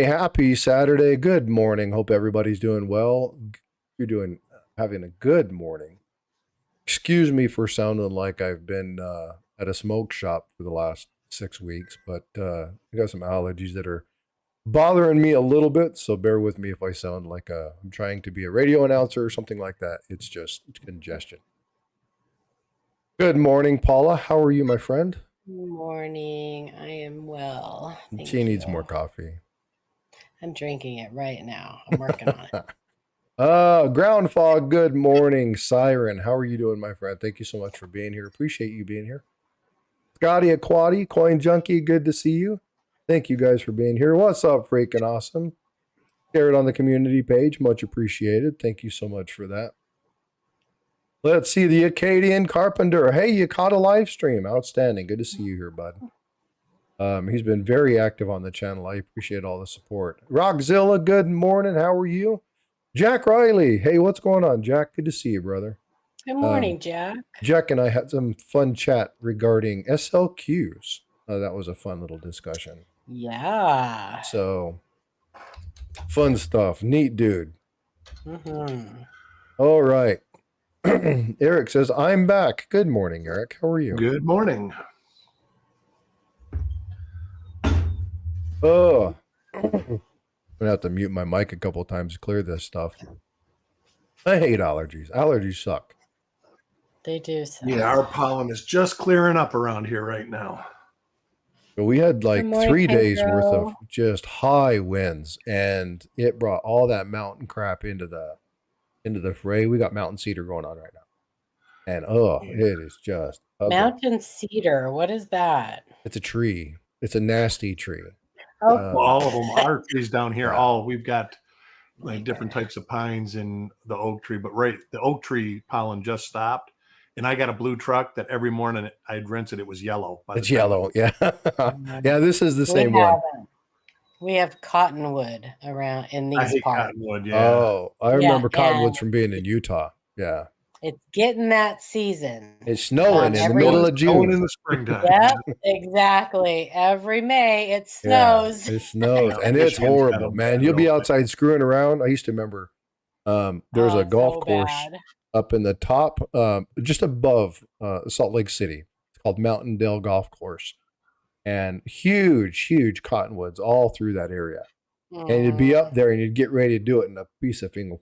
Hey, happy Saturday. Good morning. Hope everybody's doing well. Having a good morning. Excuse me for sounding like I've been at a smoke shop for the last 6 weeks, but I got some allergies that are bothering me a little bit, so bear with me if I sound like I'm trying to be a radio announcer or something like that. It's just congestion. Good morning, Paula. How are you, my friend? Good morning. I am well. Thank She needs you. more coffee. I'm drinking it right now. I'm working on it. Ground fog, good morning. Siren, how are you doing, my friend? Thank you so much for being here. Appreciate you being here. Scotty Aquati, Coin Junkie, good to see you. Thank you guys for being here. What's up, freaking awesome? Share it on the community page. Much appreciated. Thank you so much for that. Let's see the Acadian Carpenter. Hey, you caught a live stream. Outstanding. Good to see you here, bud. He's been very active on the channel. I appreciate all the support. Rockzilla, good morning. How are you? Jack Riley. Hey, what's going on, Jack? Good to see you, brother. Good morning, Jack. Jack and I had some fun chat regarding SLQs. That was a fun little discussion. Yeah. So, fun stuff. Neat dude. Mm-hmm. All right. Eric says, I'm back. Good morning, Eric. How are you? Good morning. Oh, I'm going to have to mute my mic a couple times to clear this stuff. I hate allergies. Allergies suck. They do suck. Yeah, our pollen is just clearing up around here right now. But we had like Good morning, 3 days Pedro. worth of just high winds, and it brought all that mountain crap into the fray. We got mountain cedar going on right now. And it is just ugly. Mountain cedar. What is that? It's a tree. It's a nasty tree. Oh, Well, all of them are trees down here. Yeah. We've got like different types of pines in the oak tree, but the oak tree pollen just stopped. And I got a blue truck that every morning I'd rinse it. It was yellow. It's yellow. Yeah. Yeah, this is the same one. We have cottonwood around in these I hate parts. cottonwood, yeah. Oh, I remember cottonwoods from being in Utah. Yeah. It's getting that season. It's snowing in the middle of June. Snowing in the springtime. Yep, exactly. Every May it snows. Yeah, it snows. And it's horrible, man. You'll be outside screwing around. I used to remember there's a golf course up in the top, just above Salt Lake City. It's called Mountain Dale Golf Course. And huge cottonwoods all through that area. And you'd be up there and you'd get ready to do it, and a piece of thing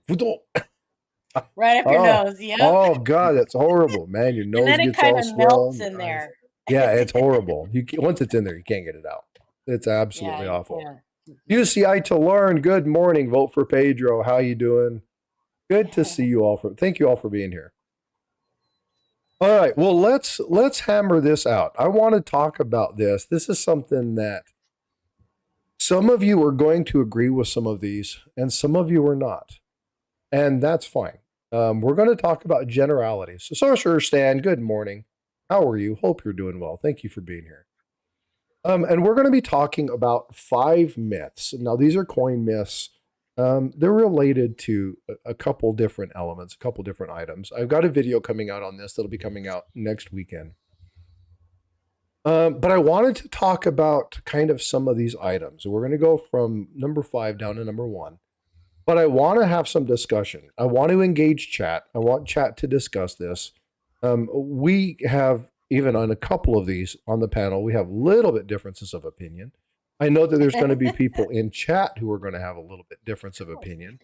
right up your nose. Yep. Oh God, that's horrible, man. Your nose and then gets it kind all of swollen. melts in there. Yeah, it's horrible. Once it's in there, you can't get it out. It's absolutely awful. UCI to learn. Good morning. Vote for Pedro. How you doing? Good to see you all. Thank you all for being here. All right. Well, let's hammer this out. I want to talk about this. This is something that some of you are going to agree with some of these, and some of you are not. And that's fine. We're going to talk about generalities. So, Sorcerer Stan, good morning. How are you? Hope you're doing well. Thank you for being here. And we're going to be talking about 5 myths. Now, these are coin myths. They're related to a couple different elements, a couple different items. I've got a video coming out on this that'll be coming out next weekend. But I wanted to talk about kind of some of these items. We're going to go from number 5 down to number 1. But I want to have some discussion. I want to engage chat. I want chat to discuss this. We have, even on a couple of these on the panel, we have little bit differences of opinion. I know that there's going to be people in chat who are going to have a little bit difference of opinion.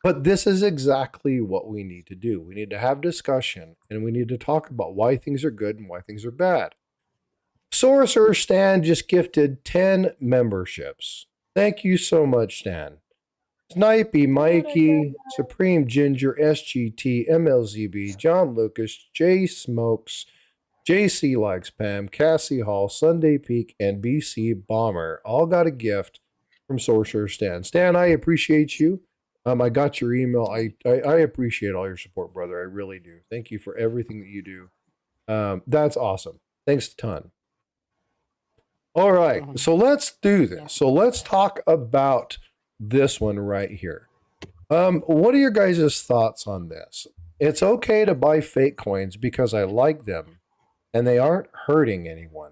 But this is exactly what we need to do. We need to have discussion, and we need to talk about why things are good and why things are bad. Sorcerer Stan just gifted 10 memberships. Thank you so much, Stan. Snipey, Mikey, Supreme Ginger, SGT, MLZB, John Lucas, J Smokes, JC Likes Pam, Cassie Hall, Sunday Peak, and BC Bomber all got a gift from Sorcerer Stan. Stan, I appreciate you. I got your email. I appreciate all your support, brother. I really do. Thank you for everything that you do. That's awesome. Thanks a ton. All right, so let's do this. So let's talk about this one right here. What are your guys' thoughts on this? It's okay to buy fake coins because I like them and they aren't hurting anyone.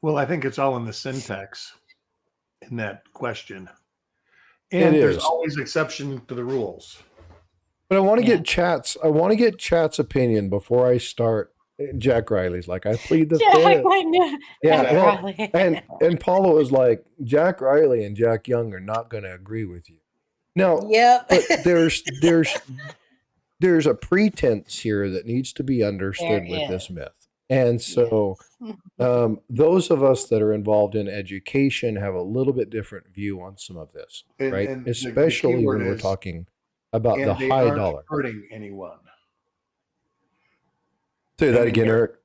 Well, I think it's all in the syntax. in that question. And It there's is. always exception to the rules. But I want to Yeah. get Chat's opinion before I start. Jack Riley's like, I plead the Jack, fifth. I knew. Yeah, Jack well, Riley. and Paula was like, Jack Riley and Jack Young are not going to agree with you. No, Yep. but there's a pretense here that needs to be understood There with this is. myth. And so Yes. those of us that are involved in education have a little bit different view on some of this, right? And the Especially keyword when we're is, talking about the and they high aren't dollar. hurting anyone. Say that And again, Eric.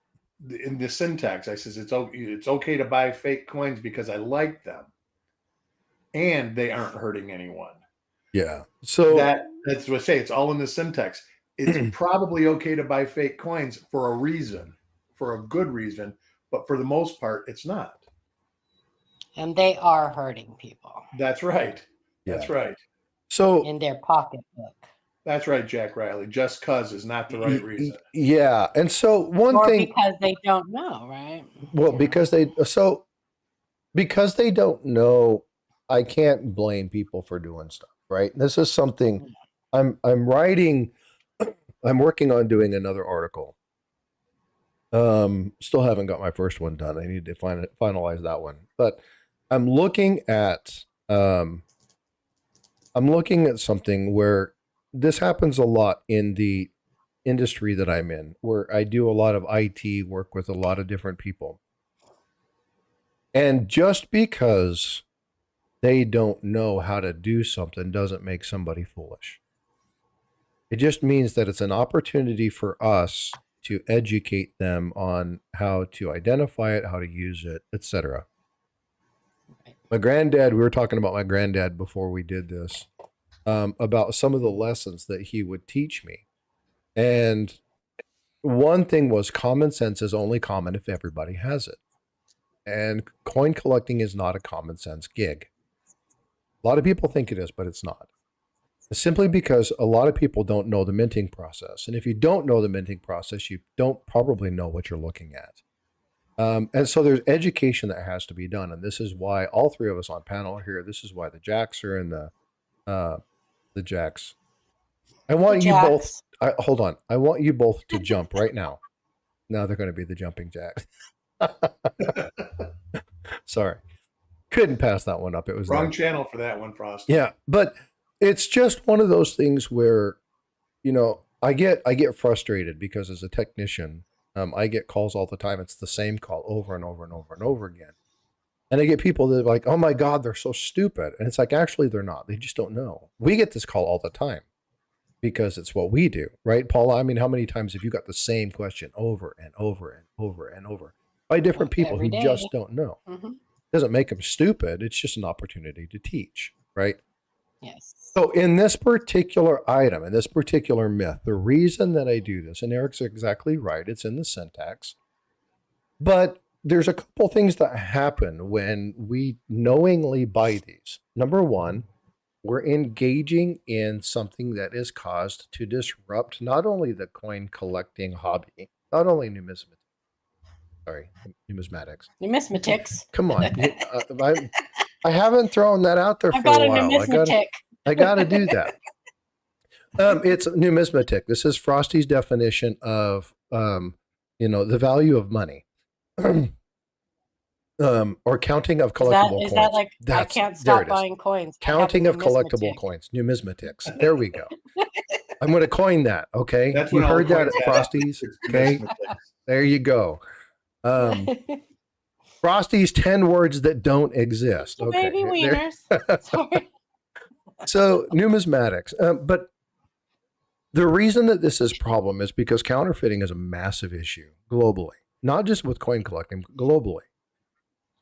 in the syntax, I says it's okay to buy fake coins because I like them, and they aren't hurting anyone. Yeah. So That's what I say. It's all in the syntax. It's probably okay to buy fake coins for a reason, for a good reason, but for the most part, it's not. And they are hurting people That's right. That's Yeah. right. So in their pocketbook. That's right, Jack Riley. Just cause is not the right reason. Yeah. And so one Or thing, because they don't know, right? well, Yeah. because they don't know, I can't blame people for doing stuff, right? This is something I'm writing, I'm working on doing another article. Still haven't got my first one done. I need to finalize that one. But I'm looking at something where this happens a lot in the industry that I'm in, where I do a lot of IT work with a lot of different people. And just because they don't know how to do something doesn't make somebody foolish. It just means that it's an opportunity for us to educate them on how to identify it, how to use it, etc. My granddad, we were talking about my granddad before we did this, about some of the lessons that he would teach me. And one thing was common sense is only common if everybody has it. And coin collecting is not a common sense gig. A lot of people think it is, but it's not. Simply because a lot of people don't know the minting process. And if you don't know the minting process, you don't probably know what you're looking at. And so there's education that has to be done. And this is why all three of us on panel are here. This is why the Jacks are in the Jacks. I want you both. Hold on. I want you both to jump right now. Now they're going to be the jumping Jacks. Sorry. Couldn't pass that one up. It was wrong channel for that one, Frost. Yeah. But it's just one of those things where, I get frustrated because as a technician, I get calls all the time. It's the same call over and over and over and over again. And I get people that are like, oh my God, they're so stupid. And it's like, actually, they're not. They just don't know. We get this call all the time because it's what we do, right, Paula? I mean, how many times have you got the same question over and over and over and over by different people who just don't know? It doesn't make them stupid. It's just an opportunity to teach, right? Yes. So in this particular item, in this particular myth, the reason that I do this, and Eric's exactly right, it's in the syntax, but there's a couple things that happen when we knowingly buy these. Number one, we're engaging in something that is caused to disrupt not only the coin collecting hobby, not only numismatics. Come on. I haven't thrown that out there for a while. I got to do that. It's numismatic. This is Frosty's definition of, the value of money. Or counting of collectible coins. Is that like, I can't stop buying coins? Counting of collectible coins, numismatics. There we go. I'm going to coin that. Okay. You heard that at Frosty's. Okay. There you go. Frosty's 10 words that don't exist. Okay. Baby wieners. Sorry. So numismatics. But the reason that this is a problem is because counterfeiting is a massive issue globally, not just with coin collecting, globally.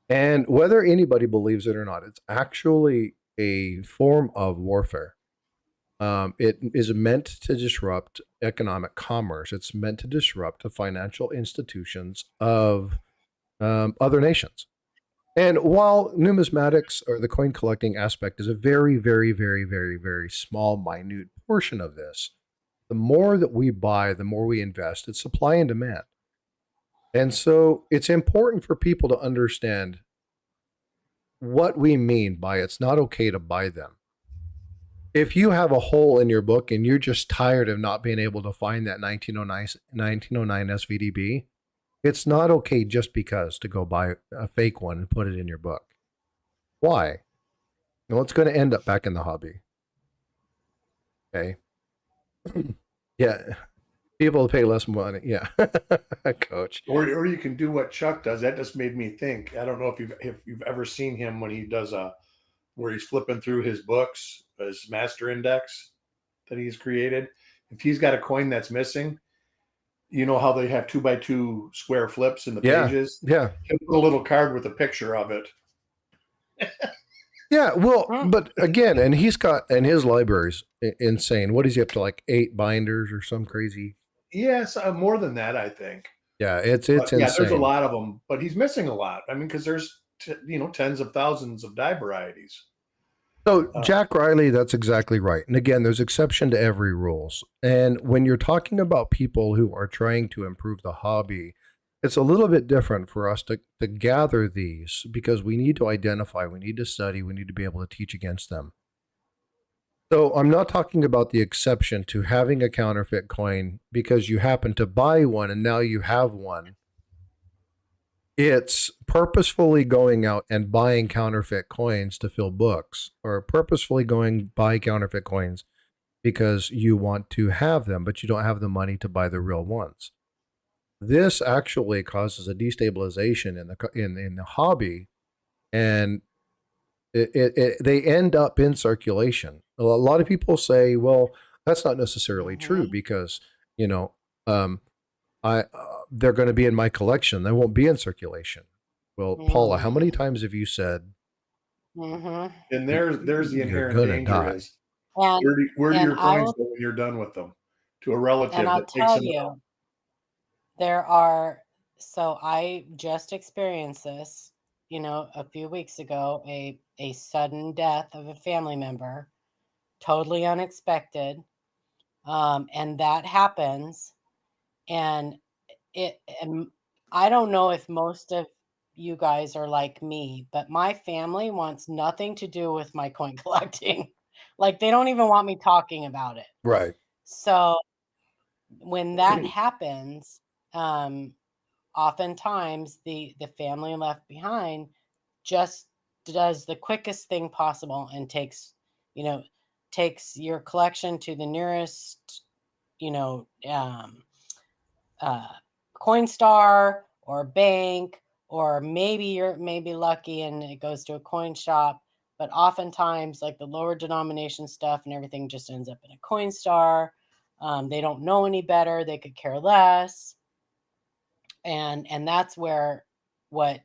And whether anybody believes it or not, it's actually a form of warfare. It is meant to disrupt economic commerce. It's meant to disrupt the financial institutions of other nations. And while numismatics or the coin collecting aspect is a very, very, very, very, very small, minute portion of this, the more that we buy, the more we invest. It's supply and demand. And so it's important for people to understand what we mean by it's not okay to buy them. If you have a hole in your book and you're just tired of not being able to find that 1909 SVDB, it's not okay just because to go buy a fake one and put it in your book. Why? Well, it's going to end up back in the hobby. Okay. Yeah. People pay less money. Yeah. Coach. Or you can do what Chuck does. That just made me think. I don't know if you've ever seen him when he does where he's flipping through his books, his master index that he's created. If he's got a coin that's missing, you know how they have 2x2 square flips in the pages? Yeah. He'll put a little card with a picture of it. Yeah, well, but again, and he's got, and his library's insane. What is he up to, like 8 binders or some crazy? Yes, more than that, I think. Yeah, it's insane. Yeah, there's a lot of them, but he's missing a lot. I mean, because there's tens of thousands of die varieties. So Jack Riley, that's exactly right. And again, there's exception to every rules. And when you're talking about people who are trying to improve the hobby, it's a little bit different for us to gather these because we need to identify, we need to study, we need to be able to teach against them. So I'm not talking about the exception to having a counterfeit coin because you happen to buy one and now you have one. It's purposefully going out and buying counterfeit coins to fill books, or purposefully going buy counterfeit coins because you want to have them, but you don't have the money to buy the real ones. This actually causes a destabilization in the hobby, and they end up in circulation. A lot of people say, "Well, that's not necessarily true because they're going to be in my collection. They won't be in circulation." Well, Paula, how many times have you said? And there's the inherent danger die. is where do your coins go when you're done with them? To a relative And I'll that takes tell them you, out. so I just experienced this, a few weeks ago, a sudden death of a family member, totally unexpected. And that happens. And I don't know if most of you guys are like me, but my family wants nothing to do with my coin collecting. Like they don't even want me talking about it. Right. So when that happens, oftentimes the family left behind just does the quickest thing possible and takes your collection to the nearest, Coinstar or bank, or maybe you're lucky and it goes to a coin shop. But oftentimes, like the lower denomination stuff and everything just ends up in a Coinstar. They don't know any better. They could care less. And that's where what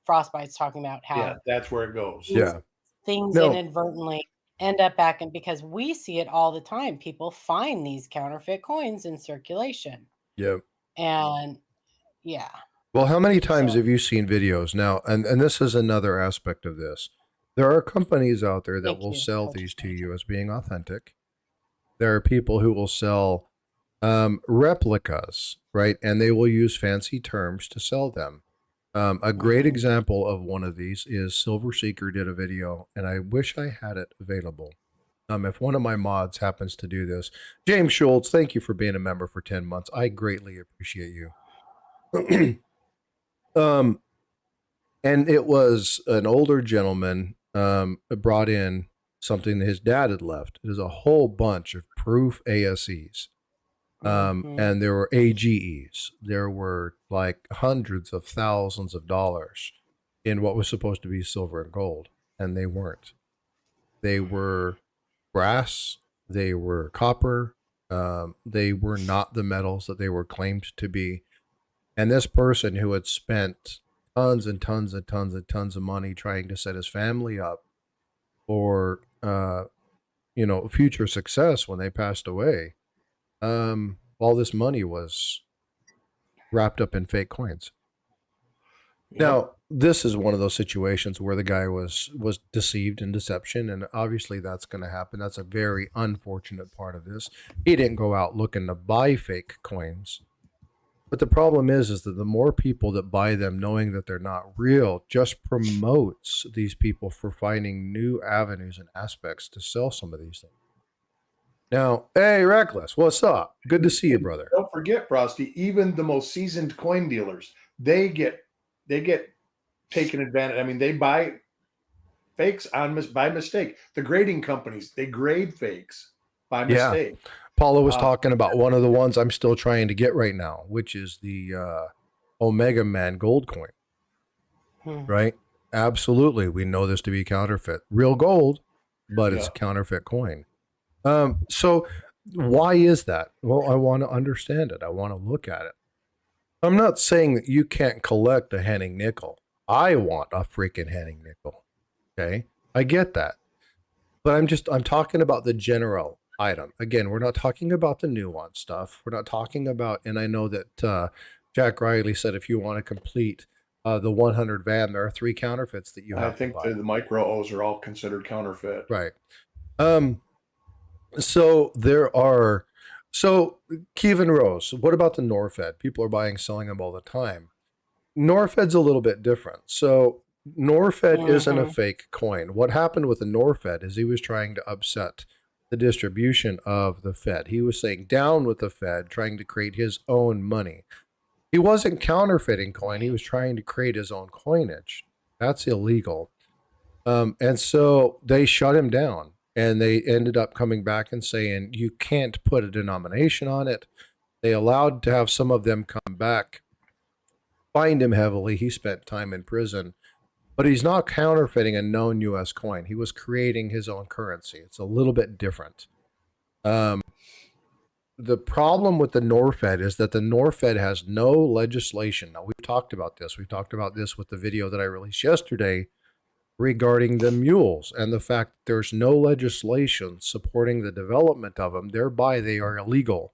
Frostbyte's talking about, how that's where it goes. Things inadvertently end up back in, because we see it all the time. People find these counterfeit coins in circulation. Yep. And yeah. Well, how many times have you seen videos now? And this is another aspect of this. There are companies out there that will sell these to you as being authentic. There are people who will sell replicas, right? And they will use fancy terms to sell them. A great example of one of these is Silver Seeker did a video, and I wish I had it available. If one of my mods happens to do this, James Schultz, thank you for being a member for 10 months. I greatly appreciate you. And it was an older gentleman brought in something that his dad had left. It was a whole bunch of proof ASEs. And there were AGEs. There were like hundreds of thousands of dollars in what was supposed to be silver and gold, and they weren't. They were brass. They were copper. They were not the metals that they were claimed to be. And this person who had spent tons and tons and tons and tons of money trying to set his family up for, future success when they passed away, all this money was wrapped up in fake coins. Yep. Now, this is one of those situations where the guy was deceived in deception, and obviously that's going to happen. That's a very unfortunate part of this. He didn't go out looking to buy fake coins. But the problem is that the more people that buy them knowing that they're not real just promotes these people for finding new avenues and aspects to sell some of these things. Now, hey, Reckless, what's up? Good to see you, brother. Don't forget, Frosty, even the most seasoned coin dealers, they get taken advantage. I mean, they buy fakes by mistake. The grading companies, they grade fakes by mistake. Paula was talking about one of the ones I'm still trying to get right now, which is the Omega Man gold coin. Right? Absolutely. We know this to be counterfeit. Real gold, but it's a counterfeit coin. So why is that? Well, I want to understand it. I want to look at it. I'm not saying that you can't collect a Henning nickel. I want a freaking Henning nickel. Okay. I get that. But I'm talking about the general item. Again, we're not talking about the nuance stuff. We're not talking about, and I know that Jack Riley said if you want to complete the 100 van, there are 3 counterfeits that you have. I think the micro O's are all considered counterfeit. Right. So there are, Kevin Rose, what about the Norfed? People are selling them all the time. Norfed's a little bit different. So Norfed isn't a fake coin. What happened with the Norfed is he was trying to upset the distribution of the Fed. He was saying down with the Fed, trying to create his own money. He wasn't counterfeiting coin. He was trying to create his own coinage. That's illegal. And so they shut him down, and they ended up coming back and saying, you can't put a denomination on it. They allowed to have some of them come back, fined him heavily. He spent time in prison, but he's not counterfeiting a known U.S. coin. He was creating his own currency. It's a little bit different. The problem with the Norfed is that the Norfed has no legislation. Now, we've talked about this. We talked about this with the video that I released yesterday regarding the mules and the fact that there's no legislation supporting the development of them. Thereby, they are illegal.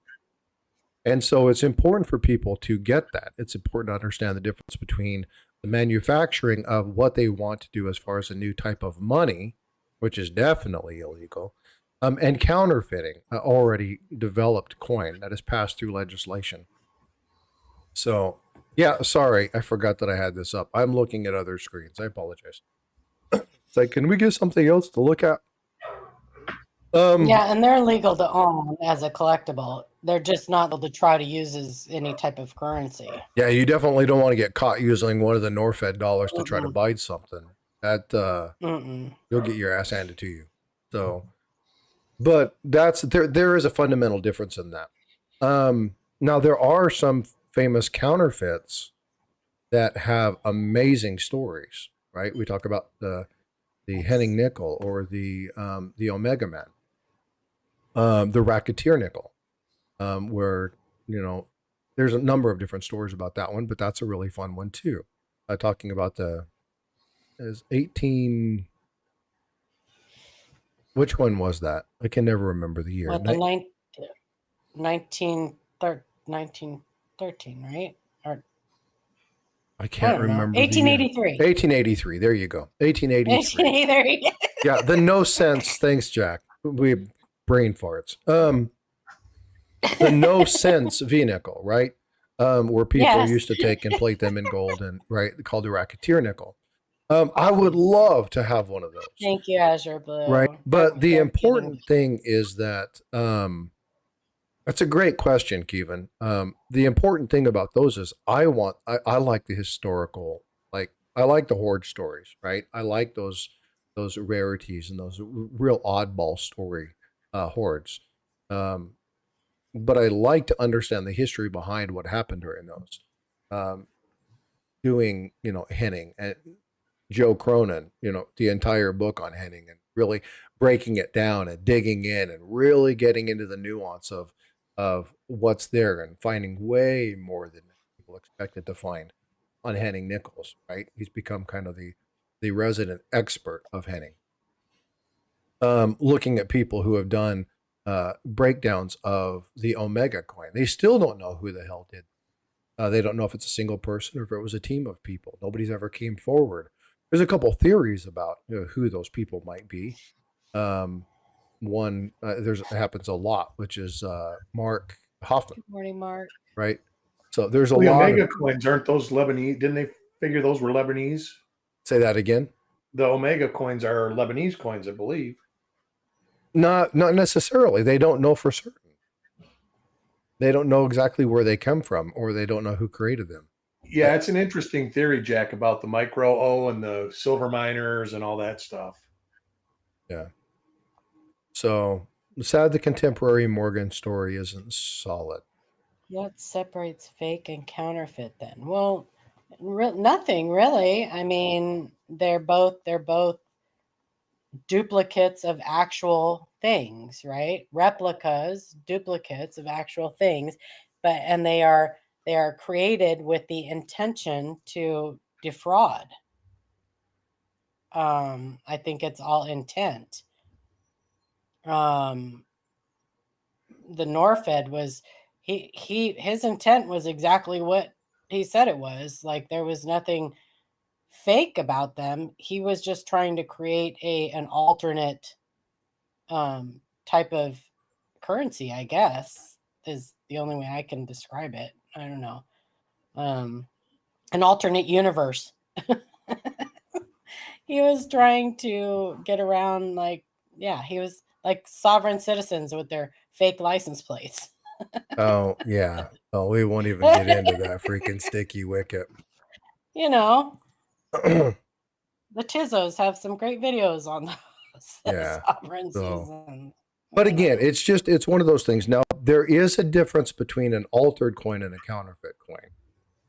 And so it's important for people to get that. It's important to understand the difference between the manufacturing of what they want to do as far as a new type of money, which is definitely illegal, and counterfeiting already developed coin that has passed through legislation. So, yeah, sorry, I forgot that I had this up. I'm looking at other screens. I apologize. It's like, can we get something else to look at? Yeah, and they're legal to own as a collectible. They're just not able to try to use as any type of currency. Yeah, you definitely don't want to get caught using one of the Norfed dollars to try to buy something. That you'll get your ass handed to you. So, but there is a fundamental difference in that. Now there are some famous counterfeits that have amazing stories, right? We talk about the Henning nickel or the Omega Man, the Racketeer nickel, where, there's a number of different stories about that one, but that's a really fun one too. Talking about is 18. Which one was that? I can never remember the year. What, the 1913, right? Or I can't remember. 1883. 1883. There you go. 1883. 1883. Yeah, the no sense. Thanks, Jack. We brain farts. The no sense V nickel, right? Where people used to take and plate them in gold, and called the Racketeer nickel. I would love to have one of those. Thank you, Azure Blue. Right, but the important thing is that that's a great question, Kevin. The important thing about those is I like the historical, I like the hoard stories, right? I like those rarities and those real oddball story hoards. But I like to understand the history behind what happened during those. Doing, Henning and Joe Cronin, the entire book on Henning, and really breaking it down and digging in and really getting into the nuance of what's there and finding way more than people expected to find on Henning nickels, right? He's become kind of the resident expert of Henning. Looking at people who have done breakdowns of the Omega coin. They still don't know who the hell did. They don't know if it's a single person or if it was a team of people. Nobody's ever came forward. There's a couple theories about who those people might be. One, it happens a lot, which is Mark Hoffman. Good morning, Mark. Right? So there's a The lot Omega of. coins, aren't those Lebanese? Didn't they figure those were Lebanese? Say that again. The Omega coins are Lebanese coins, I believe. Not necessarily. They don't know for certain. They don't know exactly where they come from, or they don't know who created them. Yeah, it's an interesting theory, Jack, about the micro O and the silver miners and all that stuff. Yeah. So sad the contemporary Morgan story isn't solid. What separates fake and counterfeit then? Well, nothing really. I mean, they're both duplicates of actual things, right? Replicas, duplicates of actual things, and they are created with the intention to defraud. I think it's all intent. The Norfed was his intent was exactly what he said it was. Like, there was nothing fake about them. He was just trying to create an alternate type of currency, I guess, is the only way I can describe it. I don't know. An alternate universe. He was trying to get around, he was like sovereign citizens with their fake license plates. Oh, yeah. Oh, we won't even get into that freaking sticky wicket. You know, the Tizzos have some great videos on those. Yeah. Sovereign So, citizens. but again, it's one of those things. Now, there is a difference between an altered coin and a counterfeit coin.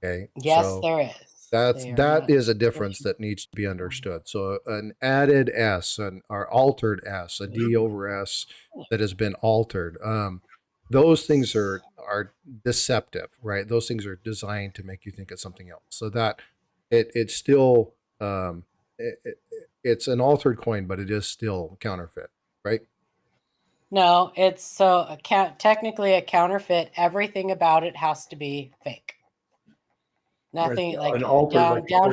Okay. Yes, so there is. that is a difference that needs to be understood. So an added S, or altered S, a D over S that has been altered. Those things are deceptive, right? Those things are designed to make you think it's something else. So that it's still it's an altered coin, but it is still counterfeit, right? No, it's technically a counterfeit. Everything about it has to be fake. Nothing Right. like altered, down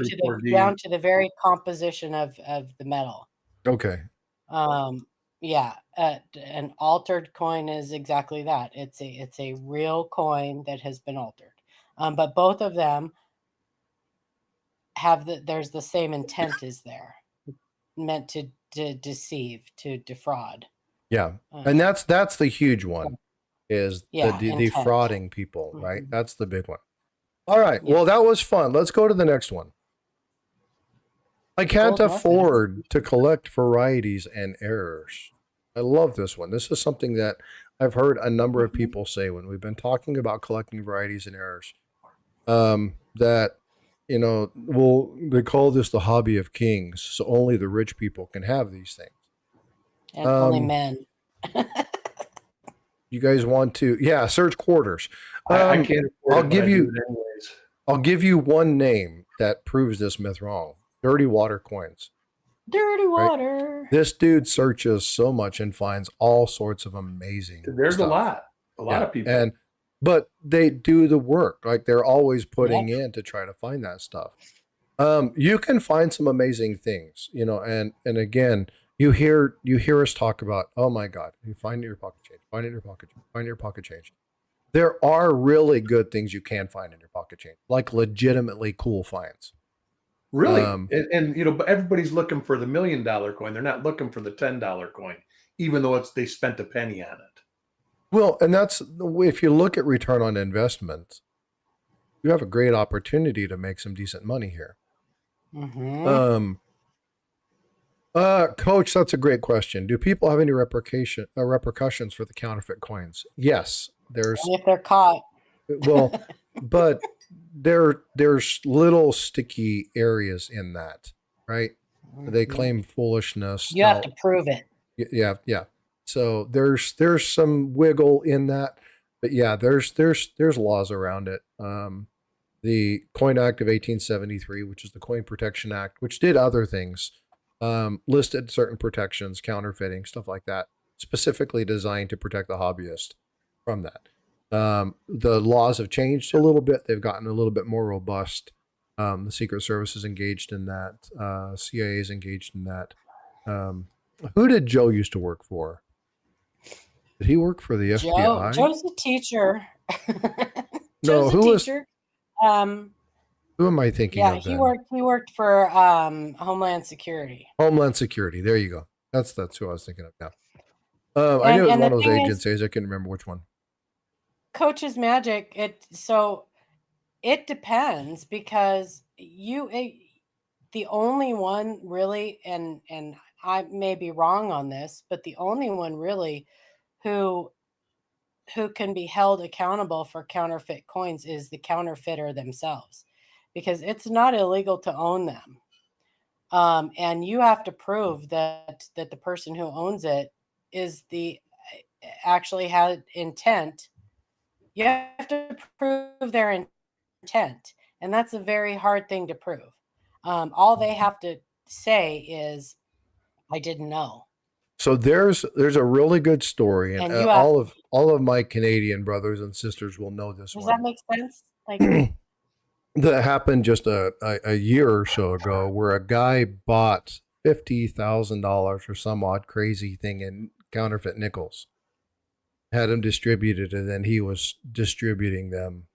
to the very composition of the metal. Okay. Yeah, an altered coin is exactly that. It's a real coin that has been altered. But both of them there's the same intent is there, meant to deceive, to defraud. Yeah, and that's the huge one, is the defrauding people, right? Mm-hmm. That's the big one. All right. Yeah. Well, that was fun. Let's go to the next one. I can't afford to collect varieties and errors. I love this one. This is something that I've heard a number of people say when we've been talking about collecting varieties and errors. That, they call this the hobby of kings. So only the rich people can have these things. And only men. You guys want to, search quarters. I can't afford I'll give you one name that proves this myth wrong. Dirty water coins. Dirty water. Right? This dude searches so much and finds all sorts of amazing There's stuff. a lot of people. But they do the work. Like, they're always putting in to try to find that stuff. You can find some amazing things, and again, you hear us talk about, oh my God, you find your pocket change, find your pocket change. There are really good things you can find in your pocket change, like legitimately cool finds. Really? And everybody's looking for the $1 million coin. They're not looking for the $10 coin, even though they spent a penny on it. Well, and that's, if you look at return on investment, you have a great opportunity to make some decent money here. Mm-hmm. Coach, that's a great question. Do people have any repercussions for the counterfeit coins? Yes, there's. If they're caught. Well, but there's little sticky areas in that, right? Mm-hmm. They claim foolishness. You have to prove it. Yeah. So there's some wiggle in that, but yeah, there's laws around it. The Coin Act of 1873, which is the Coin Protection Act, which did other things, listed certain protections, counterfeiting, stuff like that, specifically designed to protect the hobbyist from that. The laws have changed a little bit. They've gotten a little bit more robust. The Secret Service is engaged in that. CIA is engaged in that. Who did Joe used to work for? Did he work for the FBI? Joe's a teacher. No, Joe's a who was? teacher. Um, Who am I thinking yeah, of he then? worked. He worked for Homeland Security. Homeland Security. There you go. That's who I was thinking of. Yeah. I knew And it was and one the of those thing is, agencies. I couldn't remember which one. Coach's Magic. It depends because the only one really, and I may be wrong on this, but the only one really who can be held accountable for counterfeit coins is the counterfeiter themselves, because it's not illegal to own them. And you have to prove that the person who owns it is actually had intent. You have to prove their intent, and that's a very hard thing to prove. All they have to say is, "I didn't know." So there's a really good story, and And you have. all of my Canadian brothers and sisters will know this Does that one. make sense? Like, That happened just a year or so ago, where a guy bought $50,000 for some odd crazy thing in counterfeit nickels, had them distributed, and then he was distributing them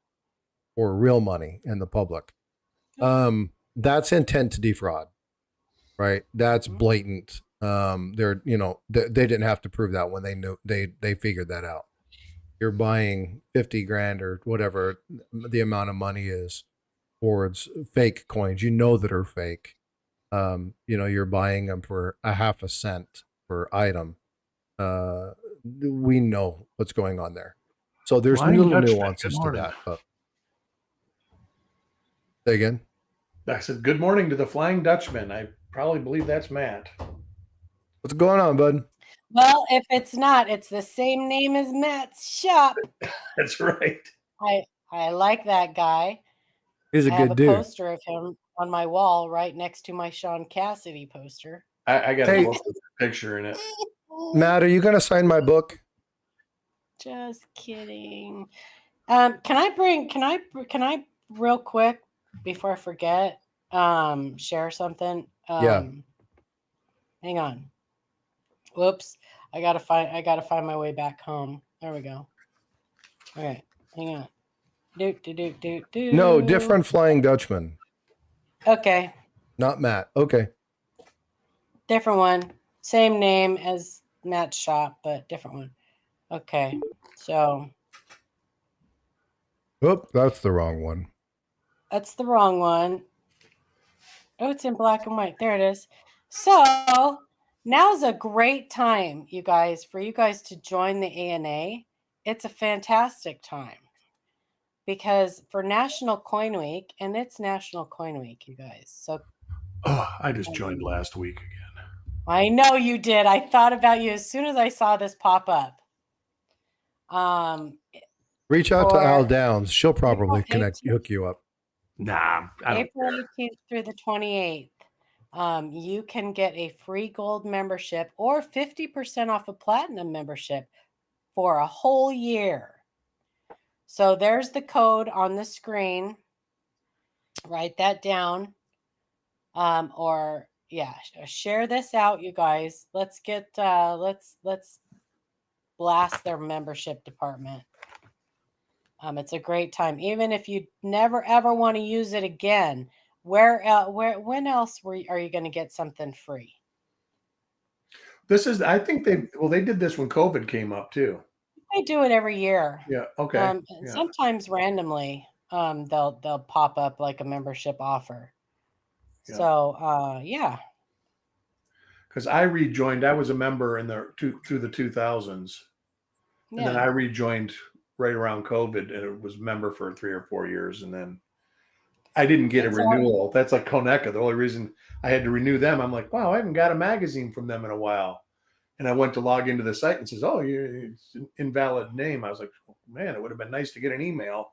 for real money in the public. That's intent to defraud, right? That's blatant. They didn't have to prove that when they knew they figured that out. You're buying 50 grand or whatever the amount of money is towards fake coins, that are fake. You're buying them for a half a cent per item. We know what's going on there. So there's Flying little Dutchman, nuances good to morning. that. But say again. I said, good morning to the Flying Dutchman. I probably believe that's Matt. What's going on, bud? well, if it's not, it's the same name as Matt's shop. That's right. I like that guy. He's a I have good a dude. poster of him on my wall right next to my Sean Cassidy poster. I got Hey. a book with a picture in it. Matt, are you going to sign my book? Just kidding. Can I real quick before I forget, share something? Yeah. Hang on. Whoops. I gotta find my way back home. There we go. Okay, hang on. Do. No, different Flying Dutchman. Okay, Not Matt. Okay. different one. Same name as Matt's shop, but different one. Okay, so Oop, that's the wrong one. that's the wrong one. Oh, it's in black and white. There it is. So now's a great time, you guys, for you guys to join the ANA. It's a fantastic time because for National Coin Week, and it's National Coin Week, you guys. So I just joined last week again. I know you did. I thought about you as soon as I saw this pop up. Reach out to Al Downs. She'll probably hook you up. Nah, I don't April care. 18th through the 28th. You can get a free gold membership or 50% off a platinum membership for a whole year. So there's the code on the screen. Write that down. Share this out, you guys. Let's get let's blast their membership department. It's a great time, even if you never ever want to use it again. When else are you going to get something free? I think they did this when COVID came up too. They do it every year. Yeah. Okay. Yeah. Sometimes randomly, they'll pop up like a membership offer. Yeah. So yeah. Because I rejoined, I was a member through the 2000s, and then I rejoined right around COVID, and it was member for 3 or 4 years, and then I didn't get a renewal. That's like Coneca. The only reason I had to renew them, I'm like, wow, I haven't got a magazine from them in a while. And I went to log into the site and says, oh, it's an invalid name. I was like, oh, man, it would have been nice to get an email.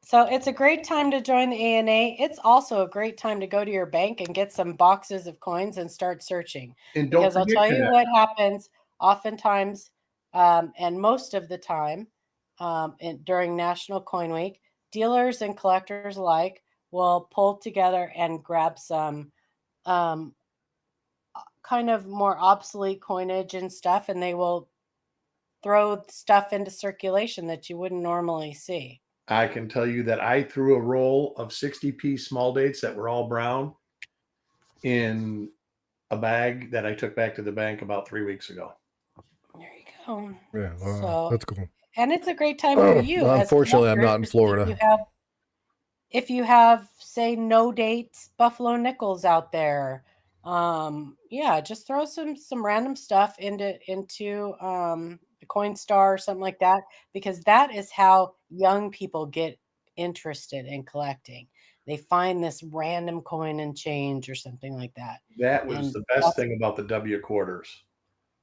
So it's a great time to join the ANA. It's also a great time to go to your bank and get some boxes of coins and start searching. And because I'll tell you what happens oftentimes, and most of the time during National Coin Week, dealers and collectors alike will pull together and grab some kind of more obsolete coinage and stuff, and they will throw stuff into circulation that you wouldn't normally see. I can tell you that I threw a roll of 60-piece small dates that were all brown in a bag that I took back to the bank about 3 weeks ago. There you go. Yeah, So, that's cool. and it's a great time for you. Well, as unfortunately, I'm not in collectors, Florida. If you have, say, no dates buffalo nickels out there, yeah, just throw some random stuff into a Coinstar or something like that, because that is how young people get interested in collecting. They find this random coin and change or something like that. That was And the best thing about the W quarters. It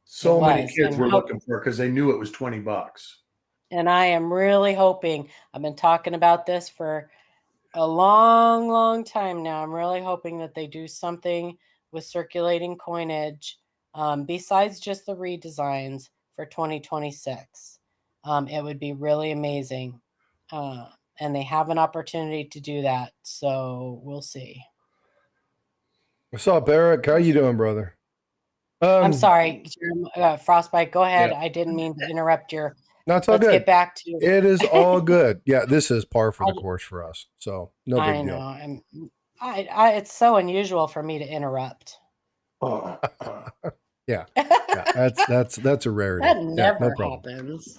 So many was, kids and were how- looking for it because they knew it was $20. And I am really hoping, I've been talking about this for a long, long time now. I'm really hoping that they do something with circulating coinage besides just the redesigns for 2026. It would be really amazing. And they have an opportunity to do that. So we'll see. What's up, Eric? How you doing, brother? I'm sorry, Frostbyte. Go ahead. Yeah. I didn't mean to interrupt your. That's all Let's good. get back to It is all good. Yeah, this is par for the course for us. So no big I deal. know. It's so unusual for me to interrupt. Yeah, that's a rarity. That never no problem. happens.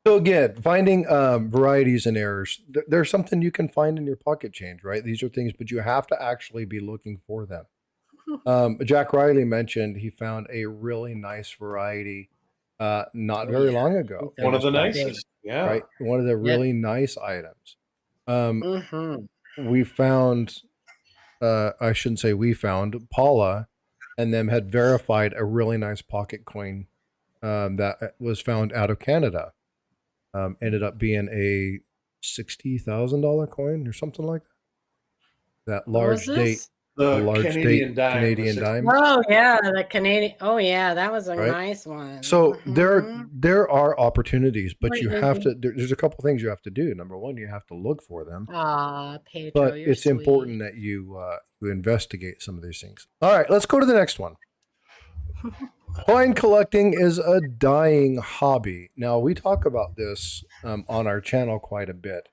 So again, finding varieties and errors. There's something you can find in your pocket change, right? These are things, but you have to actually be looking for them. Jack Riley mentioned he found a really nice variety not very long ago. One of the nicest. Yeah. Right. One of the really nice items. We found, I shouldn't say we found, Paula and them had verified a really nice pocket coin that was found out of Canada. Ended up being a $60,000 coin or something like that. That large date. The large Canadian dime. Canadian dime. Oh yeah, the Canadian. Oh yeah, that was a nice one. So there are opportunities, but you have to. There's a couple things you have to do. Number one, you have to look for them. Pedro, but it's important that you investigate some of these things. All right, let's go to the next one. Coin collecting is a dying hobby. Now we talk about this on our channel quite a bit.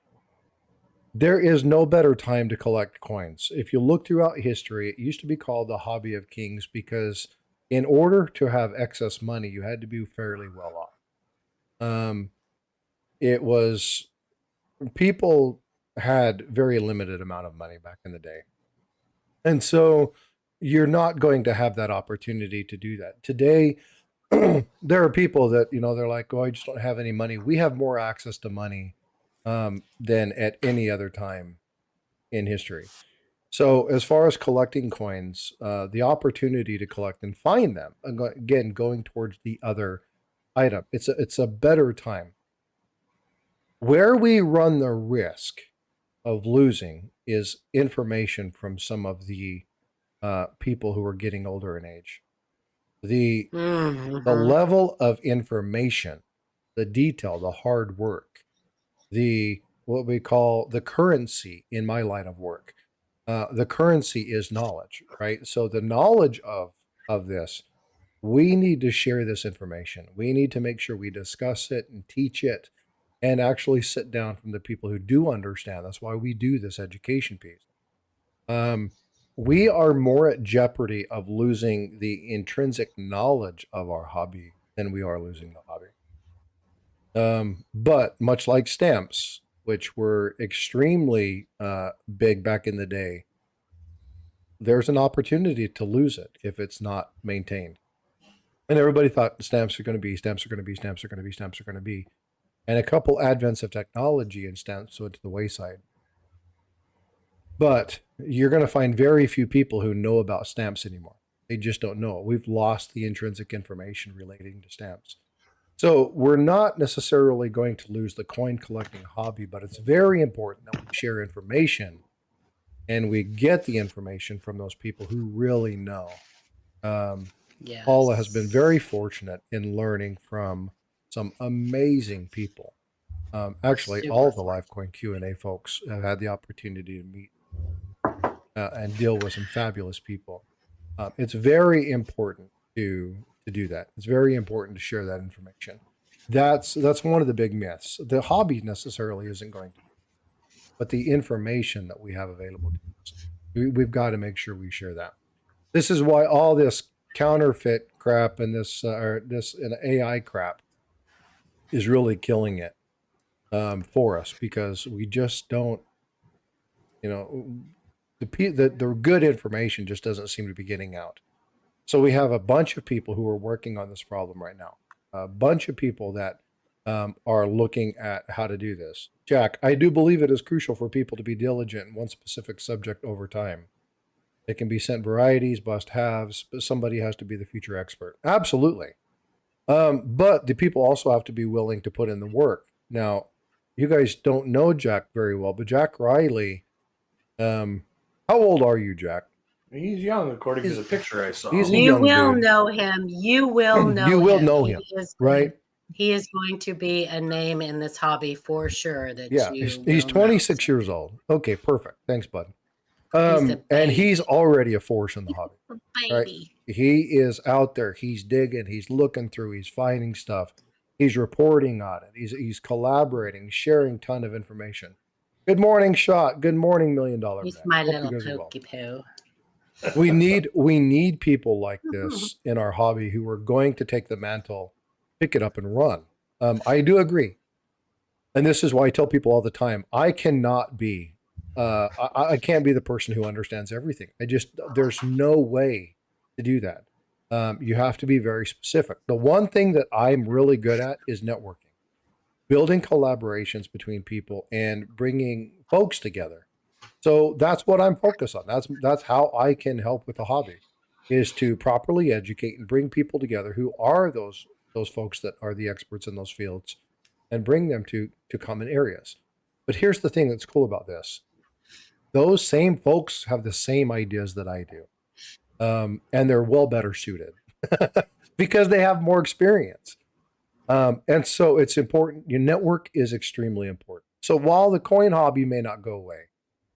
There is no better time to collect coins. If you look throughout history, it used to be called the hobby of kings because in order to have excess money, you had to be fairly well off. It was, people had very limited amount of money back in the day. And so you're not going to have that opportunity to do that. Today, there are people that, they're like, oh, I just don't have any money. We have more access to money than at any other time in history. So as far as collecting coins, the opportunity to collect and find them, again, going towards the other item, it's a better time. Where we run the risk of losing is information from some of the people who are getting older in age. The level of information, the detail, the hard work, what we call the currency in my line of work. The currency is knowledge, right? So the knowledge of this, we need to share this information. We need to make sure we discuss it and teach it and actually sit down from the people who do understand. That's why we do this education piece. We are more at jeopardy of losing the intrinsic knowledge of our hobby than we are losing the hobby. But much like stamps, which were extremely big back in the day, there's an opportunity to lose it if it's not maintained. And everybody thought stamps are going to be, stamps are going to be, stamps are going to be, stamps are going to be. And a couple advents of technology and stamps went to the wayside. But you're going to find very few people who know about stamps anymore. They just don't know. We've lost the intrinsic information relating to stamps. So we're not necessarily going to lose the coin collecting hobby, but it's very important that we share information and we get the information from those people who really know. Yes. Paula has been very fortunate in learning from some amazing people. Actually, all the LiveCoin Q&A folks have had the opportunity to meet and deal with some fabulous people. It's very important to to do that. It's very important to share that information. That's one of the big myths. The hobby necessarily isn't going to, but the information that we have available to us, we've got to make sure we share that. This is why all this counterfeit crap and this AI crap is really killing it for us, because we just don't, the good information just doesn't seem to be getting out. So we have a bunch of people who are working on this problem right now. A bunch of people that are looking at how to do this. Jack, I do believe it is crucial for people to be diligent in one specific subject over time. It can be sent varieties, must-haves, but somebody has to be the future expert. Absolutely. But the people also have to be willing to put in the work. Now, you guys don't know Jack very well, but Jack Riley, how old are you, Jack? He's young, according to the picture I saw. You will know him. You will know him. You will know him, right? He is going to be a name in this hobby for sure. He's 26 years old. Okay, perfect. Thanks, bud. And he's already a force in the hobby. Right? He is out there. He's digging. He's looking through. He's finding stuff. He's reporting on it. He's collaborating, sharing a ton of information. Good morning, Shot. Good morning, $1 Million Man. He's my little pokey poo. We need people like this in our hobby who are going to take the mantle, pick it up, and run. I do agree, and this is why I tell people all the time: I cannot be, I can't be the person who understands everything. There's no way to do that. You have to be very specific. The one thing that I'm really good at is networking, building collaborations between people, and bringing folks together. So that's what I'm focused on. That's how I can help with the hobby, is to properly educate and bring people together who are those folks that are the experts in those fields, and bring them to common areas. But here's the thing that's cool about this. Those same folks have the same ideas that I do. And they're well better suited because they have more experience. And so it's important. Your network is extremely important. So while the coin hobby may not go away,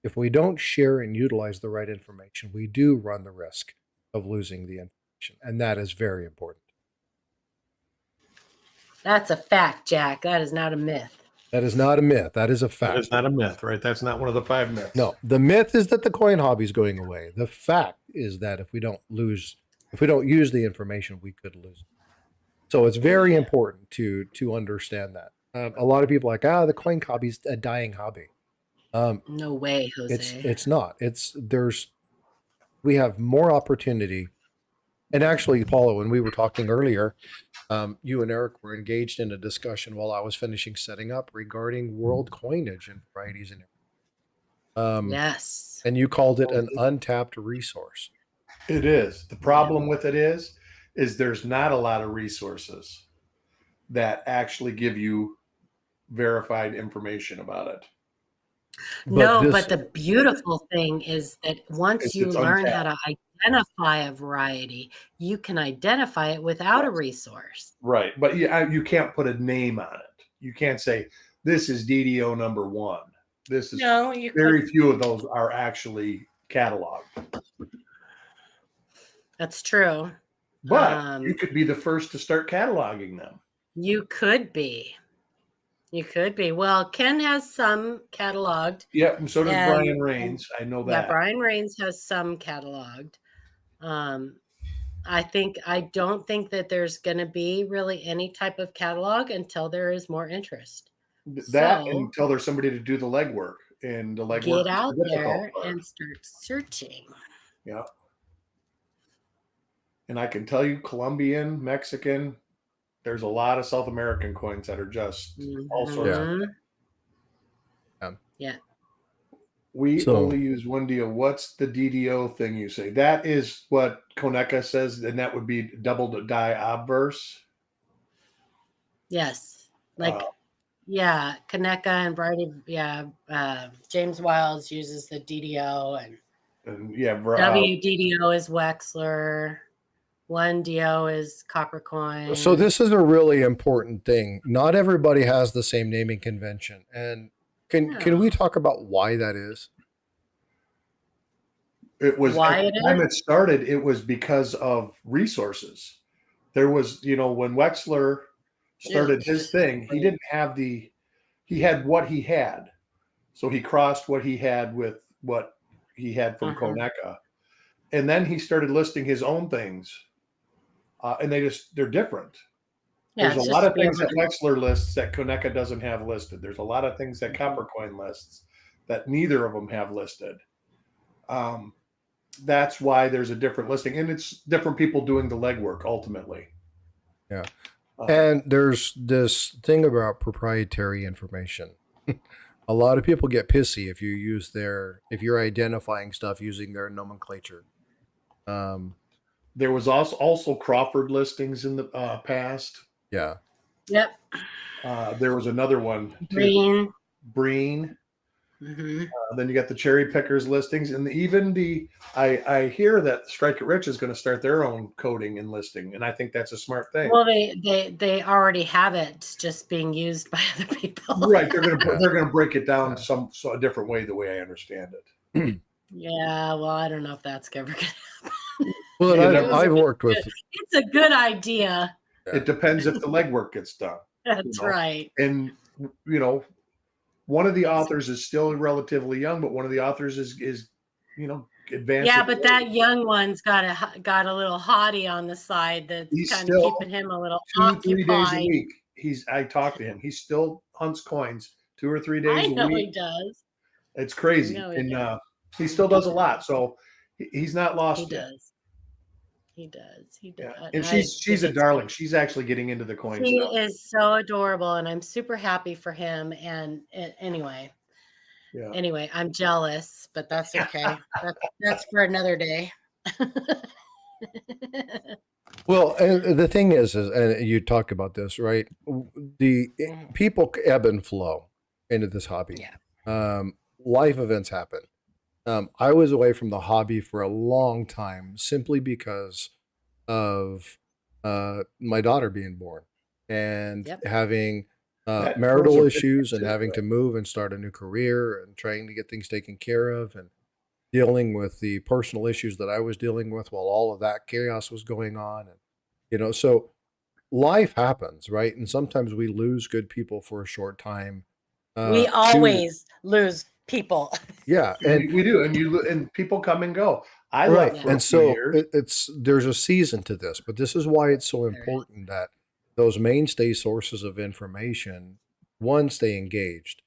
if we don't share and utilize the right information, we do run the risk of losing the information. And that is very important. That's a fact, Jack. That is not a myth. That is not a myth. That is a fact. That is not a myth, right? That's not one of the 5 myths. No, the myth is that the coin hobby is going away. The fact is that if we don't use the information, we could lose it. So it's very important to understand that. A lot of people are like, the coin hobby is a dying hobby. No way, Jose. It's not. We have more opportunity. And actually, Paula, when we were talking earlier, you and Eric were engaged in a discussion while I was finishing setting up regarding world coinage and varieties and yes. And you called it an untapped resource. It is. The problem with it is there's not a lot of resources that actually give you verified information about it. But the beautiful thing is that once you learn how to identify a variety, you can identify it without a resource. Right. But you can't put a name on it. You can't say, this is DDO number 1. This is very few of those are actually cataloged. That's true. But you could be the first to start cataloging them. You could be. Well, Ken has some cataloged. Yeah, and so does Brian Rains. I know that. Yeah, Brian Rains has some cataloged. I don't think that there's going to be really any type of catalog until there is more interest. Until there's somebody to do the legwork, and the legwork. Get out there and start searching. Yeah. And I can tell you, Colombian, Mexican, there's a lot of South American coins that are just all sorts of things. Yeah. We only use one deal. What's the DDO thing you say? That is what Koneka says, and that would be double die obverse. Yes. Koneka and variety. James Wilds uses the DDO and WDDO is Wexler. 1DO is copper coin. So this is a really important thing. Not everybody has the same naming convention. And can we talk about why that is? It was at the time it started, it was because of resources. There was, when Wexler started his thing, he didn't have he had what he had. So he crossed what he had with what he had from Koneka. And then he started listing his own things. And they're different. Yeah, There's a lot of things that Wexler lists that Koneka doesn't have listed. There's a lot of things that Coppercoin lists that neither of them have listed. That's why there's a different listing, and it's different people doing the legwork ultimately. Yeah. And there's this thing about proprietary information. A lot of people get pissy if you're identifying stuff using their nomenclature. There was also Crawford listings in the past. Yeah. Yep. There was another one too. Breen. Then you got the cherry pickers listings, and even I hear that Strike It Rich is going to start their own coding and listing, and I think that's a smart thing. Well, they already have it, just being used by other people. Right? They're going to break it down a different way, the way I understand it. Yeah. Well, I don't know if that's ever going to happen. Well, I've worked with. It's a good idea. It depends if the legwork gets done. That's right. And one of the authors is still relatively young, but one of the authors is advanced. Yeah, but that young one's got a little hottie on the side that's kind of keeping him a little 2-3 days a week. I talked to him. He still hunts coins 2 or 3 days a week. I know he does. It's crazy, and he still does a lot. So he's not lost yet. He does. Yeah. And she's a darling. She's actually getting into the coins. He is so adorable, and I'm super happy for him. And anyway, I'm jealous, but that's okay. that's for another day. Well, and the thing is, and you talk about this, right? The people ebb and flow into this hobby. Yeah. Life events happen. I was away from the hobby for a long time simply because of my daughter being born and having marital issues and having to move and start a new career and trying to get things taken care of and dealing with the personal issues that I was dealing with while all of that chaos was going on. And, so life happens, right? And sometimes we lose good people for a short time. We always lose people. Yeah, and we do, and people come and go. And so there's a season to this, but this is why it's so important that those mainstay sources of information, one, stay engaged,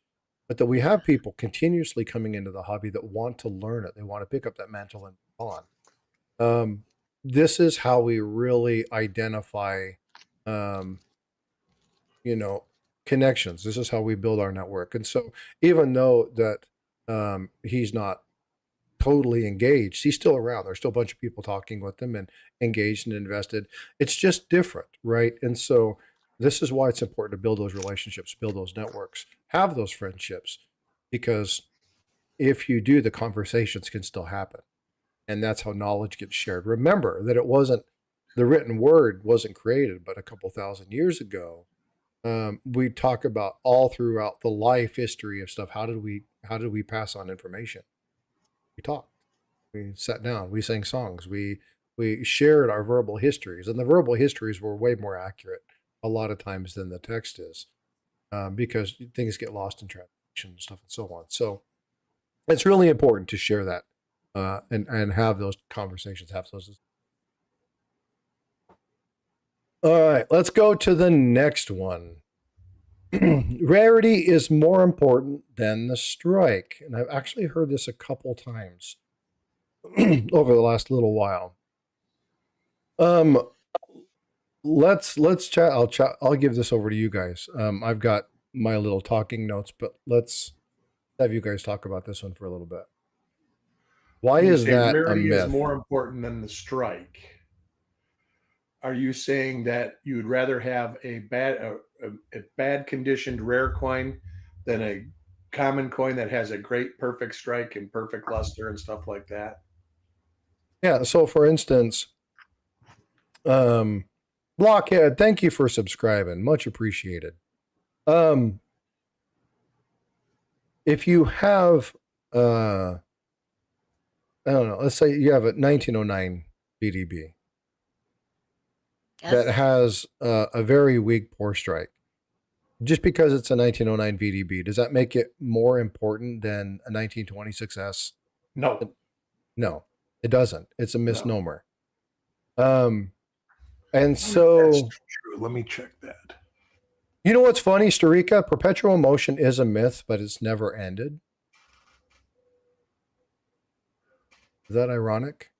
but that we have people continuously coming into the hobby that want to learn it. They want to pick up that mantle and move on. This is how we really identify, connections. This is how we build our network. And so even though that he's not totally engaged, he's still around. There's still a bunch of people talking with him and engaged and invested. It's just different, right? And so this is why it's important to build those relationships, build those networks, have those friendships, because if you do, the conversations can still happen. And that's how knowledge gets shared. Remember that the written word wasn't created but a couple thousand years ago. We talk about all throughout the life history of stuff. How did we pass on information? We talked, we sat down, we sang songs, we shared our verbal histories, and the verbal histories were way more accurate a lot of times than the text is, because things get lost in translation and stuff and so on. So it's really important to share that and have those conversations, have those. All right, let's go to the next one. Rarity is more important than the strike. And I've actually heard this a couple times over the last little while. Let's chat. I'll give this over to you guys. I've got my little talking notes, but let's have you guys talk about this one for a little bit. Why is that a myth? Rarity is more important than the strike. Are you saying that you would rather have a bad conditioned rare coin than a common coin that has a great perfect strike and perfect luster and stuff like that? Yeah. So for instance, Blockhead, thank you for subscribing. Much appreciated. If you have, I don't know, let's say you have a 1909 BDB. that has a very weak pore strike. Just because it's a 1909 VDB, does that make it more important than a 1926S? No, No, it doesn't. It's a no. misnomer. And That's so, true. Let me check that. you know what's funny, Starika? Perpetual motion is a myth, but it's never ended. Is that ironic?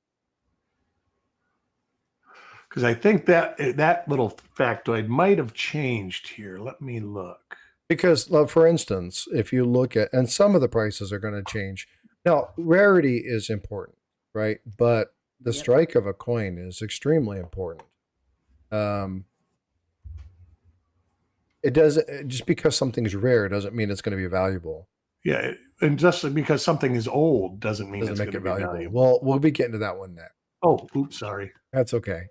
Because I think that little factoid might have changed here. Let me look. Because, for instance, if you look at, and some of the prices are going to change. Now, rarity is important, right? But the Yep. strike of a coin is extremely important. It doesn't, just because something's rare doesn't mean it's going to be valuable. Yeah, and just because something is old doesn't mean Doesn't it's make going to it be valuable. valuable. Well, we'll be getting to that one next. Oh, oops, sorry. That's okay.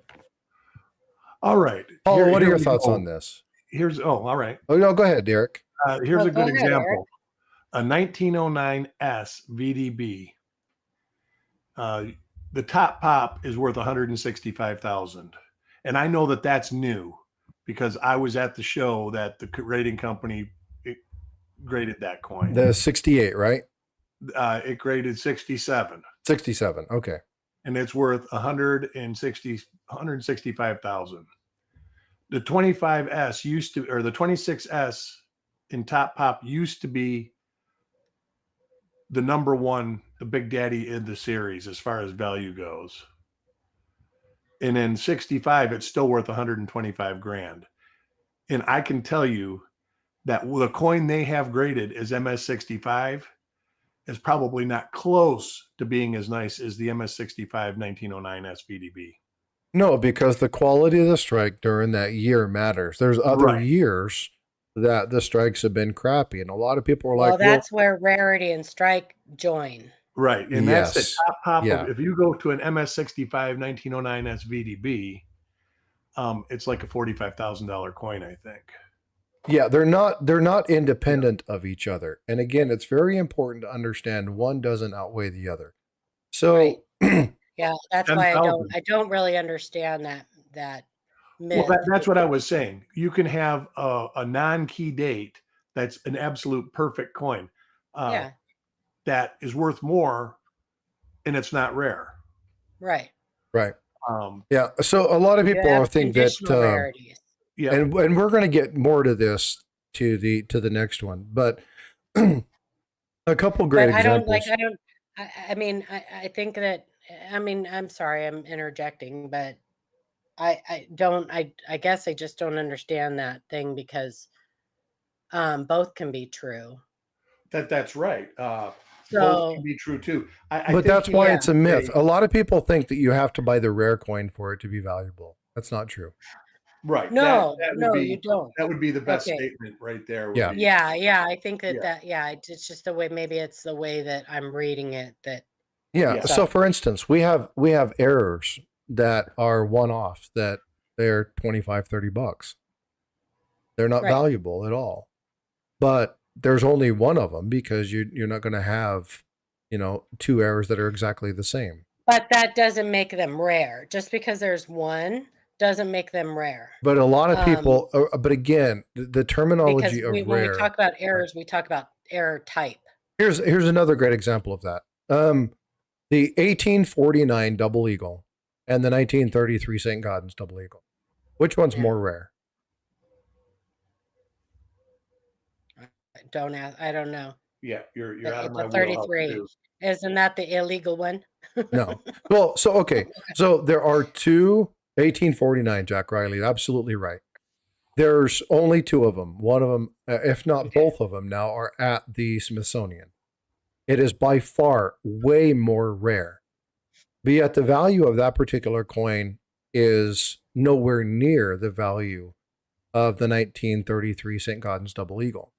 All right. Paul, what are your thoughts on this? All right. Oh, no, go ahead, Derek. Here's a go good ahead, example. A 1909S VDB. The top pop is worth $165,000. And I know that that's new because I was at the show that the rating company graded that coin. The 68, right? It graded 67. 67. Okay. And it's worth $165,000. The 25S used to, or the 26S in top pop used to be the number one, the big daddy in the series as far as value goes. And in 65, it's still worth 125 grand. And I can tell you that the coin they have graded as MS65 is probably not close to being as nice as the MS65 1909 SVDB. No, because the quality of the strike during that year matters. There's other years that the strikes have been crappy, and a lot of people are like, well, that's where rarity and strike join. Right. And that's the top pop. Yeah. If you go to an MS65 1909 SVDB, it's like a $45,000 coin, I think. Yeah, they're not independent of each other. And again, it's very important to understand one doesn't outweigh the other. So yeah, that's 10, why I don't really understand that myth. Well, that's what I was saying. You can have a non-key date that's an absolute perfect coin. That is worth more, and it's not rare. Right. Right. Yeah. So a lot of people think that rarities. Yeah, and we're going to get more to this to the next one, but a couple great examples. I think that, I'm sorry, I'm interjecting, but I guess I just don't understand that thing because both can be true. That's right. So, both can be true too. But that's why it's a myth. A lot of people think that you have to buy the rare coin for it to be valuable. That's not true. Right. No, you don't. That would be the best statement right there. Yeah. I think it's just the way, maybe it's the way that I'm reading it that. Yeah. So for instance, we have errors that are one-off, that they're $25-$30. They're not valuable at all. But there's only one of them because you're not going to have, two errors that are exactly the same. But that doesn't make them rare. Just because there's one doesn't make them rare. But a lot of people, but again, the terminology of rare. When we talk about errors, we talk about error type. Here's another great example of that. The 1849 double eagle and the 1933 St. Gaudens double eagle. Which one's more rare? I don't know. Yeah, you're out of my 33. Isn't that the illegal one? No. Well, so okay. So there are two 1849, Jack Riley, absolutely right. There's only two of them. One of them, if not both of them now, are at the Smithsonian. It is by far way more rare. But yet the value of that particular coin is nowhere near the value of the 1933 St. Gaudens double eagle.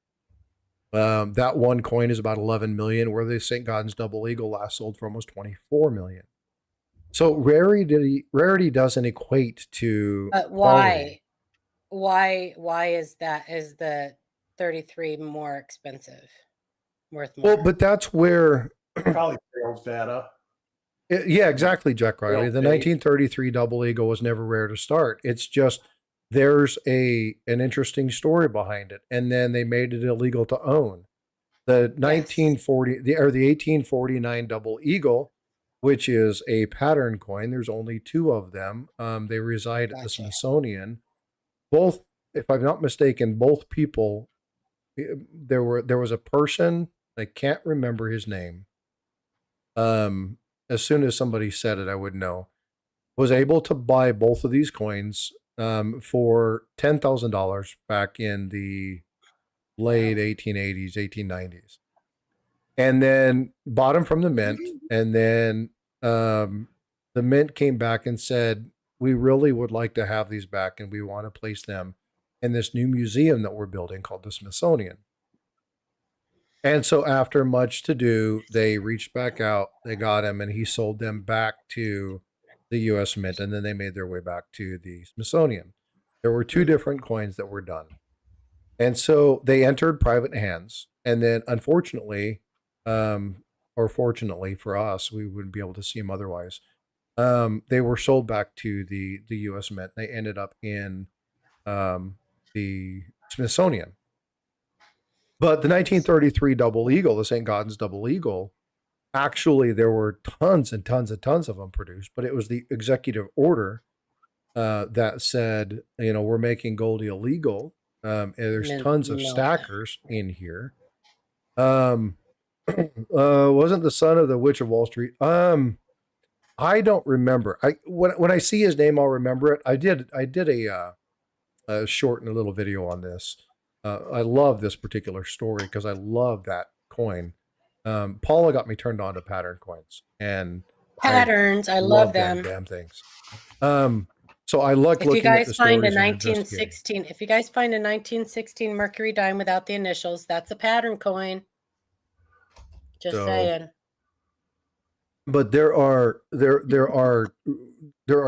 That one coin is about 11 million, where the St. Gaudens double eagle last sold for almost 24 million. So rarity doesn't equate to. But why? Why is the 33 more expensive? Worth more? Well, but that's where probably sales data. Yeah, exactly, Jack Riley. Well, The they- 1933 Double Eagle was never rare to start. It's just there's an interesting story behind it, and then they made it illegal to own. The 1940 the 1849 Double Eagle, which is a pattern coin. There's only two of them. They reside at the Gotcha. Smithsonian. Both, if I'm not mistaken, both people. There was a person, I can't remember his name. As soon as somebody said it, I would know. Was able to buy both of these coins for $10,000 back in the late 1880s, 1890s, and then bought them from the mint. And then the mint came back and said, "We really would like to have these back, and we want to place them in this new museum that we're building called the Smithsonian." And so, after much to do, they reached back out, they got him, and he sold them back to the U.S. Mint, and then they made their way back to the Smithsonian. There were two different coins that were done. And so they entered private hands. And then, unfortunately, or fortunately for us, we wouldn't be able to see them otherwise. They were sold back to the U.S. Mint. They ended up in the Smithsonian. But the 1933 Double Eagle, the St. Gaudens Double Eagle, actually there were tons and tons and tons of them produced, but it was the executive order that said, we're making gold illegal. And there's tons of stackers in here. Wasn't the son of the Witch of Wall Street? I don't remember. When I see his name, I'll remember it. I did a short and a little video on this. I love this particular story because I love that coin. Paula got me turned on to pattern coins and patterns. I love them. Damn things. So I like if looking you guys at the find a stories 1916, if you guys find a 1916 Mercury dime without the initials, that's a pattern coin. Just saying. But there are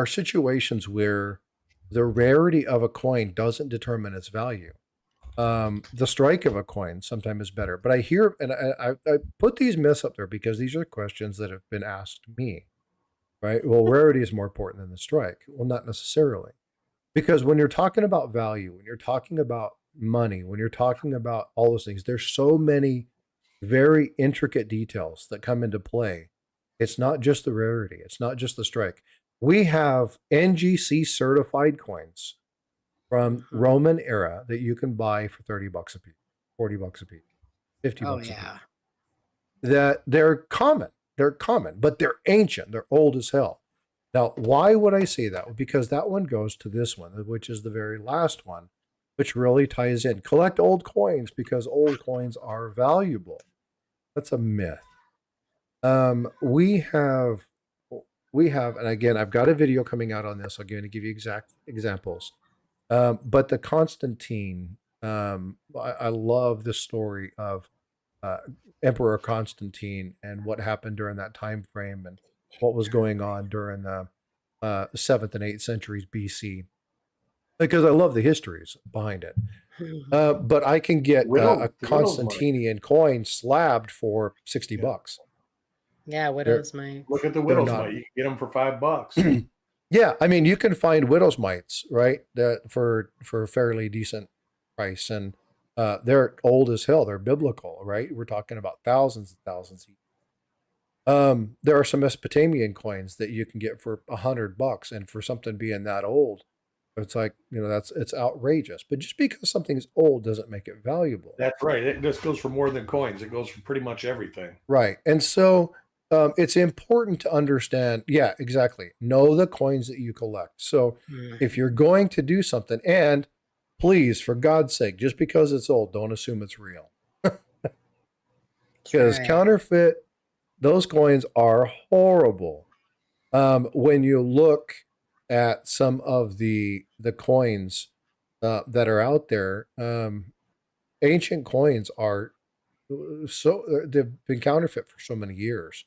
situations where the rarity of a coin doesn't determine its value. The strike of a coin sometimes is better. But I hear, and I put these myths up there because these are questions that have been asked me, right? Well, rarity is more important than the strike. Well, not necessarily. Because when you're talking about value, when you're talking about money, when you're talking about all those things, there's so many very intricate details that come into play. It's not just the rarity. It's not just the strike. We have NGC certified coins from Roman era that you can buy for $30 a piece, $40 a piece, $50 a piece. That they're common, but they're ancient. They're old as hell. Now, why would I say that? Because that one goes to this one, which is the very last one, which really ties in. Collect old coins because old coins are valuable. That's a myth. We have, and again, I've got a video coming out on this. I'm going to give you exact examples. But the Constantine, I love the story of Emperor Constantine and what happened during that time frame and what was going on during the 7th and 8th centuries BC, because I love the histories behind it. But I can get a Constantinian coin slabbed for $60. Yeah, widow's mite. Look at the widow's mite. You can get them for $5. Yeah, I mean, you can find widow's mites, right? For a fairly decent price, and they're old as hell. They're biblical, right? We're talking about thousands and thousands. There are some Mesopotamian coins that you can get for $100, and for something being that old, it's like, it's outrageous. But just because something's old doesn't make it valuable. That's right. It just goes for more than coins. It goes for pretty much everything. Right, and so. It's important to understand. Yeah, exactly. Know the coins that you collect. So if you're going to do something, and please, for God's sake, just because it's old, don't assume it's real. Because counterfeit, those coins are horrible. When you look at some of the coins that are out there, ancient coins are they've been counterfeit for so many years.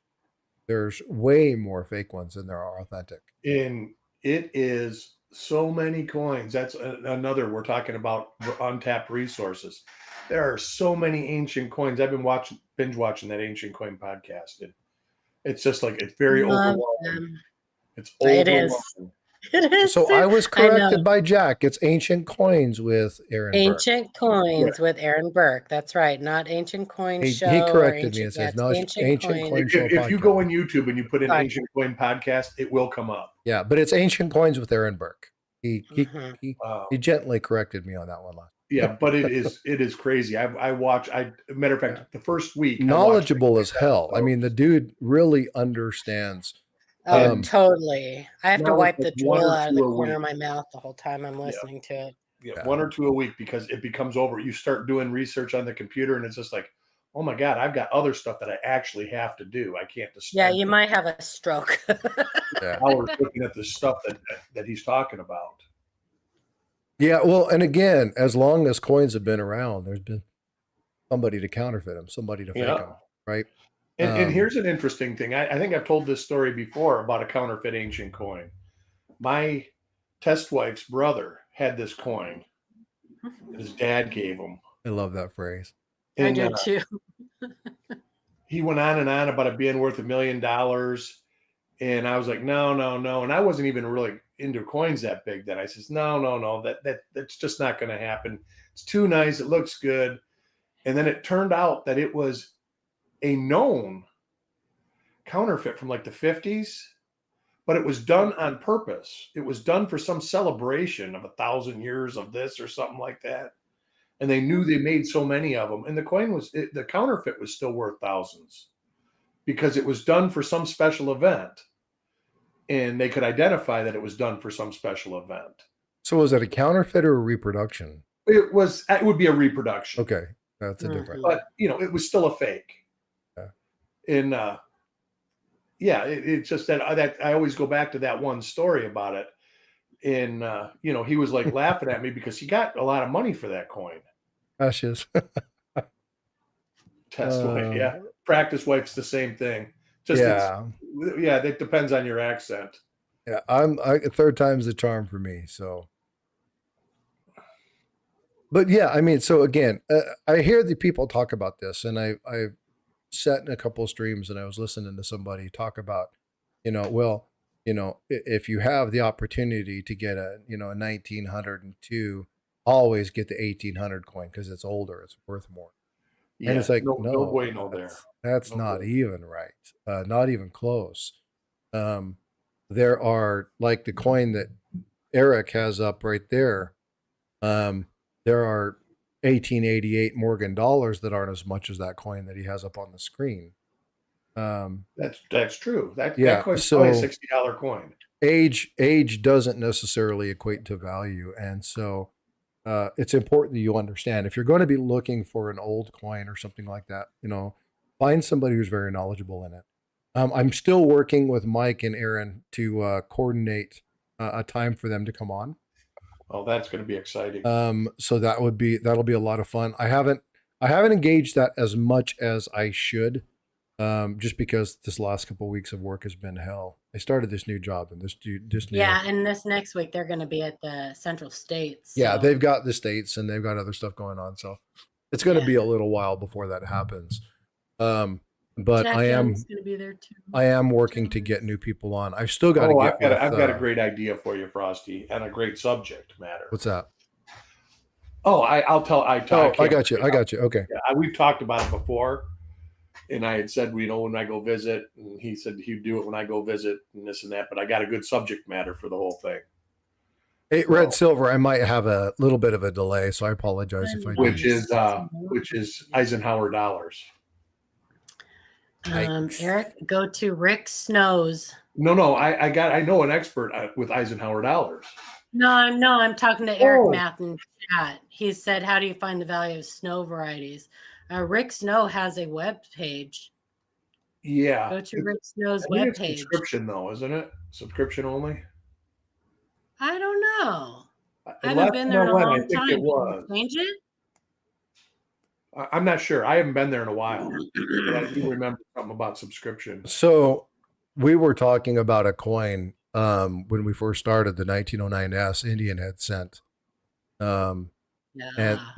There's way more fake ones than there are authentic. And it is so many coins. That's another, we're talking about untapped resources. There are so many ancient coins. I've been binge watching that Ancient Coin podcast. And It's just like it's very Love overwhelming. them. It's It is. overwhelming. It is. So I was I know. corrected by Jack. It's Ancient Coins with Aaron Burke. Ancient Coins with Aaron Burke. That's right. Not Ancient Coin He Show. corrected me Ancient, and says, it's no, it's Ancient Coin Show If you podcast. go on YouTube and you put in Podcast. Ancient Coin Podcast, it will come up. Yeah, but it's Ancient Coins with Aaron Burke. He Mhm. gently corrected me on that one last. Yeah, but it is crazy. Matter of fact, the first week knowledgeable as hell. I mean, the dude really understands. Oh, totally. I have to wipe the one drool or out of two the a corner week. of my mouth the whole time I'm listening to it. Yeah, 1 or 2 a week, because it becomes over. You start doing research on the computer and it's just like, oh my God, I've got other stuff that I actually have to do. I can't just Yeah, spend you might have a stroke. hours looking at the stuff that he's talking about. Yeah, well, and again, as long as coins have been around, there's been somebody to counterfeit them, somebody to fake them, right? And here's an interesting thing. I think I've told this story before about a counterfeit ancient coin. My test wife's brother had this coin. His dad gave him. I love that phrase. I do too. He went on and on about it being worth $1 million. And I was like, no. And I wasn't even really into coins that big then. I says, no, that's just not going to happen. It's too nice. It looks good. And then it turned out that it was a known counterfeit from like the 50s, but it was done on purpose. It was done for some celebration of 1,000 years of this or something like that. And they knew they made so many of them. And the counterfeit was still worth thousands because it was done for some special event. And they could identify that it was done for some special event. So was it a counterfeit or a reproduction? It would be a reproduction. Okay. That's a different. But, it was still a fake. Yeah. And, it's just that I always go back to that one story about it. And, he was like laughing at me because he got a lot of money for that coin. Ashes. Test wife. Yeah. Practice wife's the same thing. Just, it depends on your accent. Yeah. Third time's the charm for me. So, but yeah, I mean, so again, I hear the people talk about this, and I sat in a couple of streams and I was listening to somebody talk about, if you have the opportunity to get a 1902, always get the 1800 coin because it's older, it's worth more. Yeah, and it's like, no bueno there. That's not even right. Not even close. There are, like the coin that Eric has up right there. There are 1888 Morgan dollars that aren't as much as that coin that he has up on the screen. That's true. That coin's so probably a $60 coin. Age doesn't necessarily equate to value, and so it's important that you understand if you're going to be looking for an old coin or something like that. Find somebody who's very knowledgeable in it. I'm still working with Mike and Aaron to coordinate a time for them to come on. Oh, that's going to be exciting. So that'll be a lot of fun. I haven't engaged that as much as I should, just because this last couple of weeks of work has been hell. I started this new job and and this next week they're going to be at the Central States. So. Yeah, they've got the States and they've got other stuff going on, so it's going to be a little while before that happens. But Jack I am going to be there too. I am working to get new people on. I've still got to get. I've got a great idea for you, Frosty, and a great subject matter. What's that? Oh, I'll tell. I got you. Okay. Yeah, we've talked about it before, and I had said, when I go visit, and he said he'd do it when I go visit, and this and that. But I got a good subject matter for the whole thing. Hey, Red Silver, I might have a little bit of a delay, so I apologize if I do. Which is Eisenhower dollars. Eric, go to Rick Snow's. No, I know an expert with Eisenhower dollars. No, I'm talking to Eric Math in chat. He said, how do you find the value of snow varieties? Rick Snow has a web page. Yeah. Go to Rick Snow's web page. Subscription though, isn't it? Subscription only? I don't know. I haven't been there in a long time. It was. Change it? I'm not sure. I haven't been there in a while. But I do remember something about subscription. So we were talking about a coin when we first started, the 1909S Indian had sent. And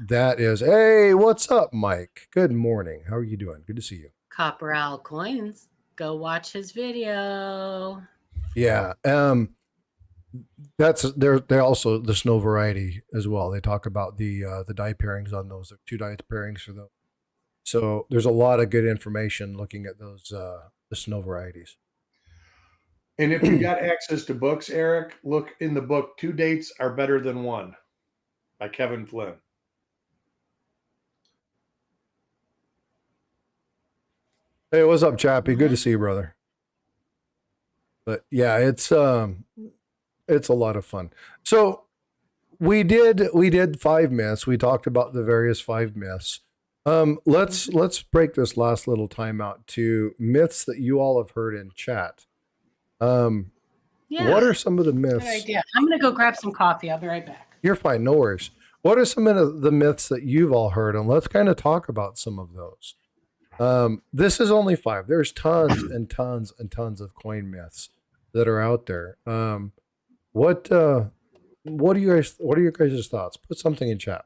that is, hey, what's up, Mike? Good morning. How are you doing? Good to see you. Copper Owl coins. Go watch his video. Yeah. That's they also the snow variety as well. They talk about the dye pairings on those. There are 2 dye pairings for those. So there's a lot of good information looking at those the snow varieties. And if you got access to books, Eric, look in the book, 2 Dates Are Better Than One by Kevin Flynn. Hey, what's up, Chappie? Good to see you, brother. But yeah, it's a lot of fun. So we did 5 myths. We talked about the various 5 myths. Let's break this last little time out to myths that you all have heard in chat. Yeah. What are some of the Good myths? idea. I'm going to go grab some coffee. I'll be right back. You're fine, no worries. What are some of the myths that you've all heard? And let's kind of talk about some of those. This is only 5. There's tons and tons and tons of coin myths that are out there. What are your guys' thoughts? Put something in chat.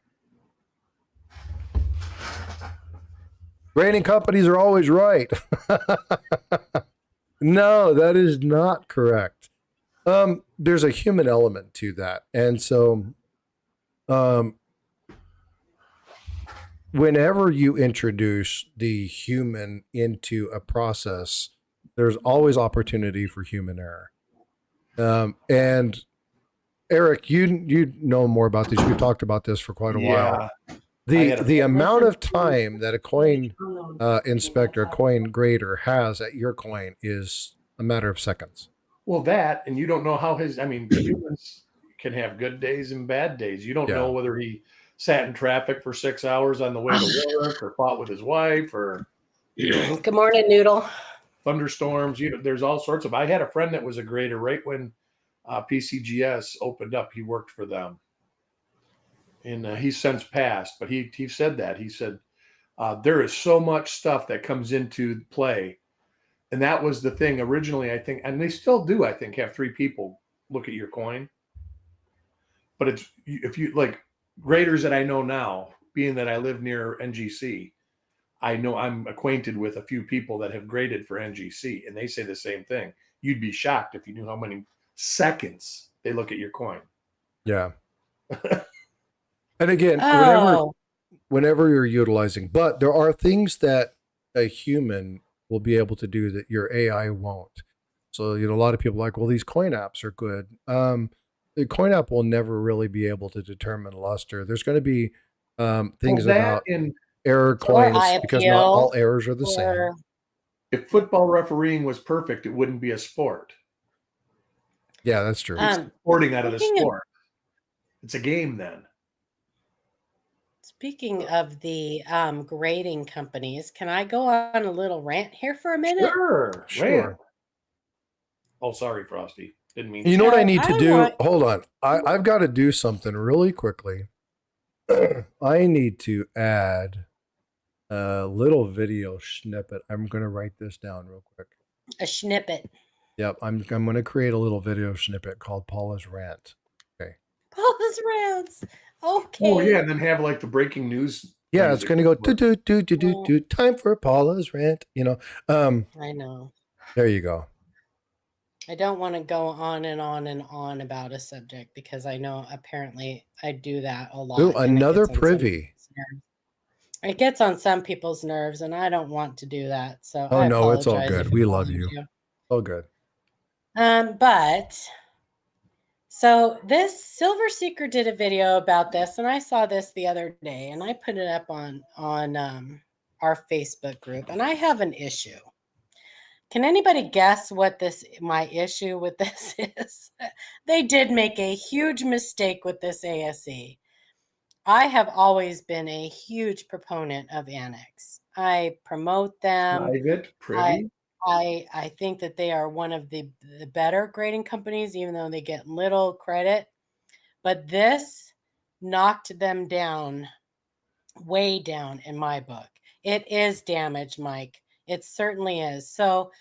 Grading companies are always right. No, that is not correct. There's a human element to that. And so whenever you introduce the human into a process, there's always opportunity for human error. And Eric, you know more about this. We've talked about this for quite a while. The amount of time that a coin inspector, a coin grader has at your coin is a matter of seconds. Well, that, and you don't know how humans can have good days and bad days. You don't know whether he sat in traffic for 6 hours on the way to work or fought with his wife or, Good morning, Noodle. Thunderstorms. There's all sorts of, I had a friend that was a grader right when PCGS opened up. He worked for them. And he's since passed, but he said that. He said, there is so much stuff that comes into play. And that was the thing originally, I think, and they still do, I think, have 3 people look at your coin. But it's, if you like graders that I know now, being that I live near NGC, I know I'm acquainted with a few people that have graded for NGC, and they say the same thing. You'd be shocked if you knew how many seconds they look at your coin. Yeah. And again, whenever you're utilizing, but there are things that a human will be able to do that your AI won't. So, a lot of people are like, well, these coin apps are good. The coin app will never really be able to determine luster. There's going to be things about error coins because not all errors are the same. If football refereeing was perfect, it wouldn't be a sport. Yeah, that's true. It's sporting out of the sport. It's a game then. Speaking of the grading companies, can I go on a little rant here for a minute? Sure. Oh, sorry, Frosty. Didn't mean. You know what I need to do? Hold on. I've got to do something really quickly. I need to add a little video snippet. I'm going to write this down real quick. A snippet. Yep. I'm going to create a little video snippet called Paula's Rant. Okay. Paula's Rants. Okay. Oh yeah, and then have like the breaking news. Yeah, it's going to go do time for Paula's Rant. I know. There you go. I don't want to go on and on and on about a subject because I know apparently I do that a lot. Ooh, another privy. It gets on some people's nerves, and I don't want to do that. So oh no, it's all good. We love you. All good. But so this Silver Seeker did a video about this, and I saw this the other day, and I put it up on our Facebook group, and I have an issue. Can anybody guess what my issue with this is? They did make a huge mistake with this ASE. I have always been a huge proponent of Annex. I promote them. Private. I think that they are one of the better grading companies, even though they get little credit. But this knocked them down, way down in my book. It is damage, Mike. It certainly is. So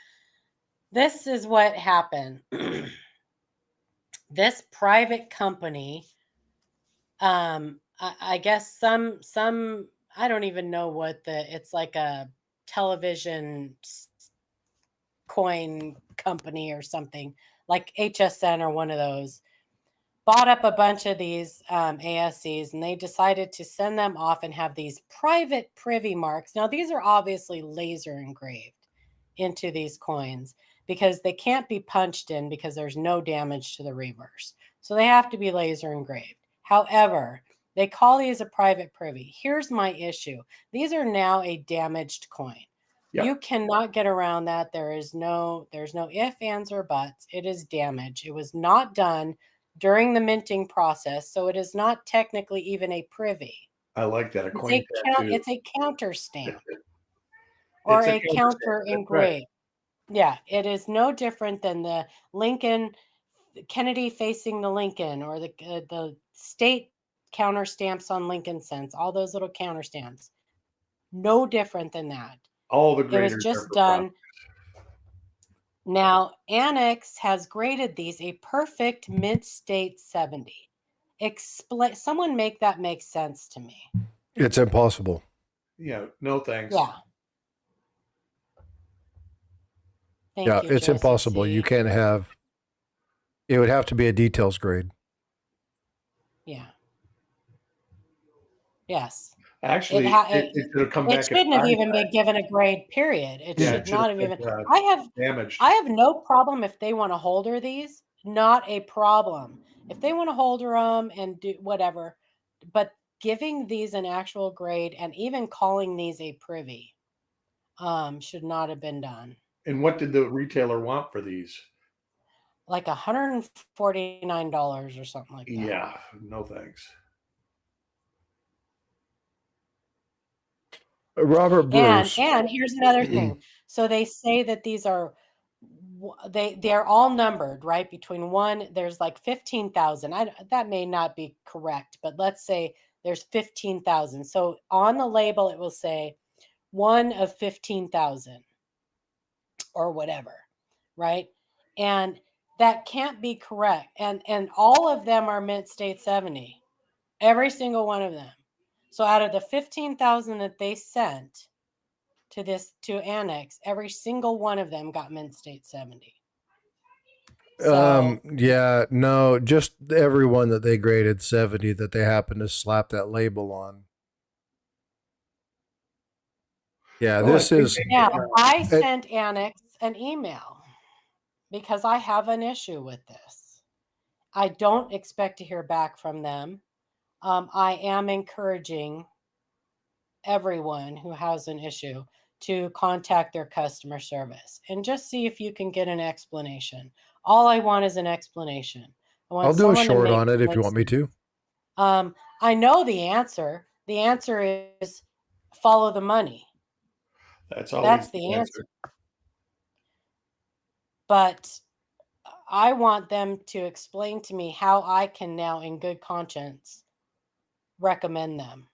this is what happened. This private company, I guess some I don't even know what it's like a television coin company or something like HSN or one of those, bought up a bunch of these ASCs, and they decided to send them off and have these private privy marks. Now, these are obviously laser engraved into these coins because they can't be punched in because there's no damage to the reverse. So they have to be laser engraved. However, they call these a private privy. Here's my issue. These are now a damaged coin. Yep. You cannot get around that. There's no ifs, ands, or buts. It is damaged. It was not done during the minting process, so it is not technically even a privy. I like that. It's a counter stamp or a counter engraved. Right. Yeah, it is no different than the Lincoln, Kennedy facing the Lincoln, or the state counter stamps on Lincoln cents, all those little counter stamps. No different than that. All the graders. It was just done. Now, Annex has graded these a perfect mint state 70. Someone make that make sense to me. It's impossible. Yeah, no thanks. Yeah. Thank you, it's impossible. C. You can't have, it would have to be a details grade. Yeah. Yes. Actually, it shouldn't have even been given a grade, period. It should not have even. I have no problem if they want to holder these. Not a problem. If they want to holder them and do whatever, but giving these an actual grade and even calling these a privy should not have been done. And what did the retailer want for these? Like $149 or something like that. Yeah, no thanks. Robert Bruce. And here's another thing. So they say that these are they're all numbered, right? Between one, there's like 15,000. That may not be correct, but let's say there's 15,000. So on the label it will say one of 15,000 or whatever, right? And that can't be correct. And all of them are mint state 70. Every single one of them. So out of the 15,000 that they sent to Annex, every single one of them got mint state 70. So, yeah, no, just everyone that they graded 70 that they happened to slap that label on. Yeah, this is. Now, I sent Annex an email because I have an issue with this. I don't expect to hear back from them. I am encouraging everyone who has an issue to contact their customer service and just see if you can get an explanation. All I want is an explanation. I'll do a short on it if you want me to. I know the answer. The answer is follow the money. That's the answer. But I want them to explain to me how I can now, in good conscience, recommend them.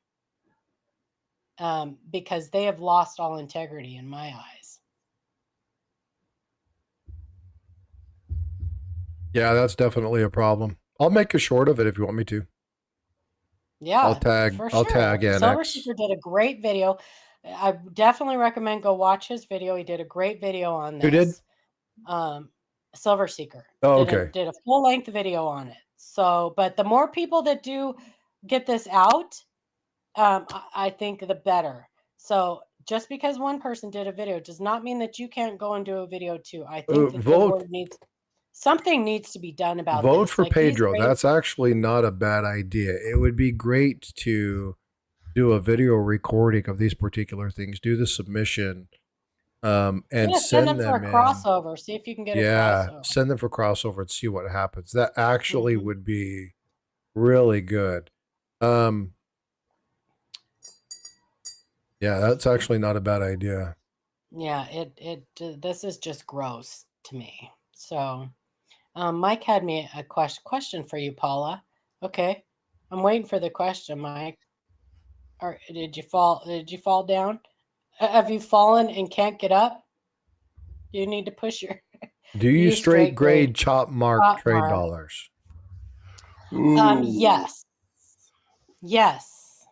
Because they have lost all integrity in my eyes. Yeah, that's definitely a problem. I'll make a short of it if you want me to. Yeah, I'll tag Annex. Silver Seeker did a great video. I definitely recommend go watch his video. He did a great video on this. Who did? Silver Seeker. Oh, okay. Did a full length video on it. So, but the more people that do get this out, I think the better. So just because one person did a video does not mean that you can't go and do a video too. I think that something needs to be done about vote this. For Pedro. That's actually not a bad idea. It would be great to do a video recording of these particular things, do the submission, and send them for a crossover. See if you can get a crossover. Send them for crossover and see what happens. That actually would be really good. Yeah, that's actually not a bad idea. Yeah, this is just gross to me. So, Mike had me a question for you, Paula. Okay, I'm waiting for the question, Mike. Or did you fall? Did you fall down? Have you fallen and can't get up? You need to push your. Do you straight grade chop mark trade dollars? Yes. Yes.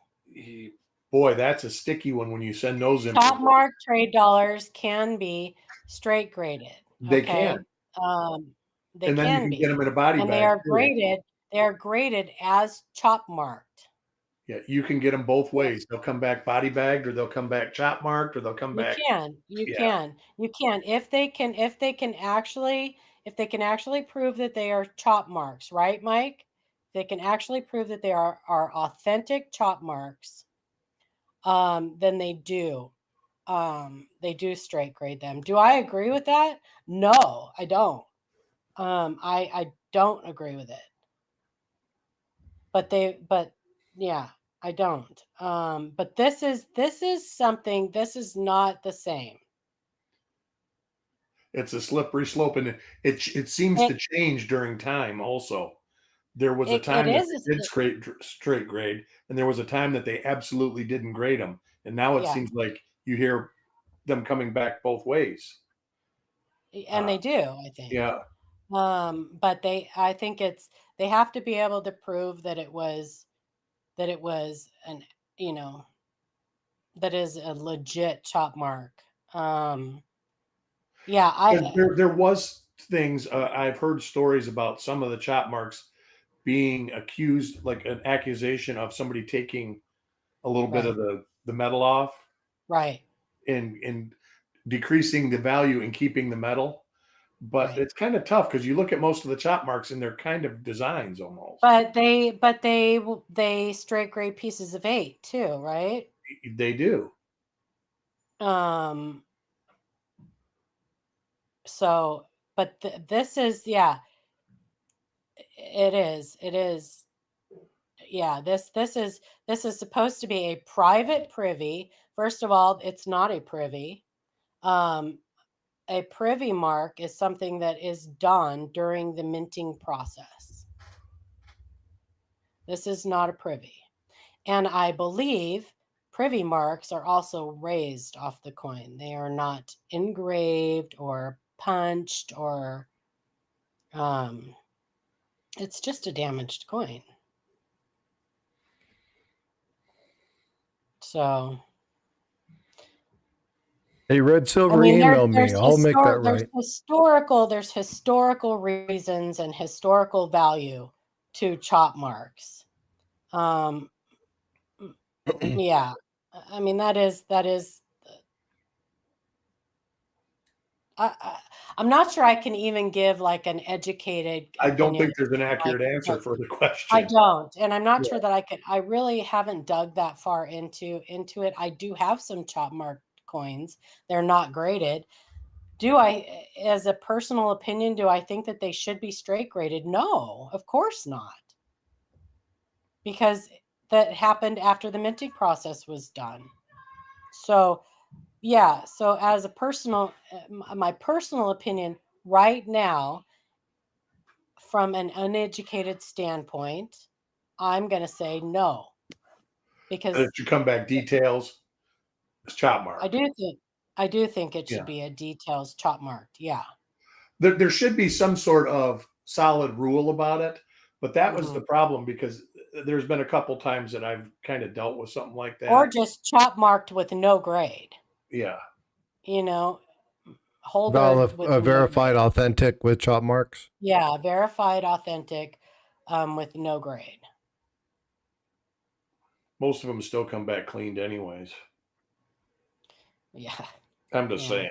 Boy, that's a sticky one when you send those in. Top mark trade dollars can be straight graded. They Okay. can. They And then you can can be. get them in a body And bag. they are too. graded. They are graded as chop marked. Yeah, you can get them both ways. They'll come back body bagged, or they'll come back chop marked, or they'll come You back. can. If they can actually prove that they are chop marks, right, Mike? They can actually prove that they are authentic chop marks. Then they do straight grade them. Do I agree with that? No, I don't. I don't agree with it. But yeah, I don't. But this is something. This is not the same. It's a slippery slope, and it seems to change during time. Also, there was a time that they did straight grade, and there was a time that they absolutely didn't grade them, and now it seems like you hear them coming back both ways. And they do, I think. Yeah. But I think they have to be able to prove that it was an, that is a legit chop mark. Yeah, there was things I've heard stories about some of the chop marks being accused, like an accusation of somebody taking a little bit of the metal off, right, and decreasing the value and keeping the metal. But it's kind of tough because you look at most of the chop marks and they're kind of designs almost. But they straight grade pieces of 8 too, right? They do. So, but this is, yeah, it is. Yeah, this is supposed to be a private privy. First of all, it's not a privy. A privy mark is something that is done during the minting process. This is not a privy. And I believe privy marks are also raised off the coin. They are not engraved or punched or it's just a damaged coin. So hey, Red Silver, email me. I'll make that right. There's historical reasons and historical value to chop marks. Yeah, I mean that is. I'm not sure I can even give like an educated. I don't think there's an accurate answer for the question. I don't, and I'm not sure that I could. I really haven't dug that far into it. I do have some chop marked coins. They're not graded. Do I, as a personal opinion, do I think that they should be straight graded? No, of course not. Because that happened after the minting process was done. So, yeah. So as my personal opinion right now, from an uneducated standpoint, I'm going to say no. Because if you come back details, it's chop mark. I do think it should be a details chop marked. Yeah. There should be some sort of solid rule about it, but that was the problem, because there's been a couple times that I've kind of dealt with something like that. Or just chop marked with no grade. Yeah. Verified authentic with chop marks. Yeah, verified authentic with no grade. Most of them still come back cleaned anyways. Yeah. I'm just saying.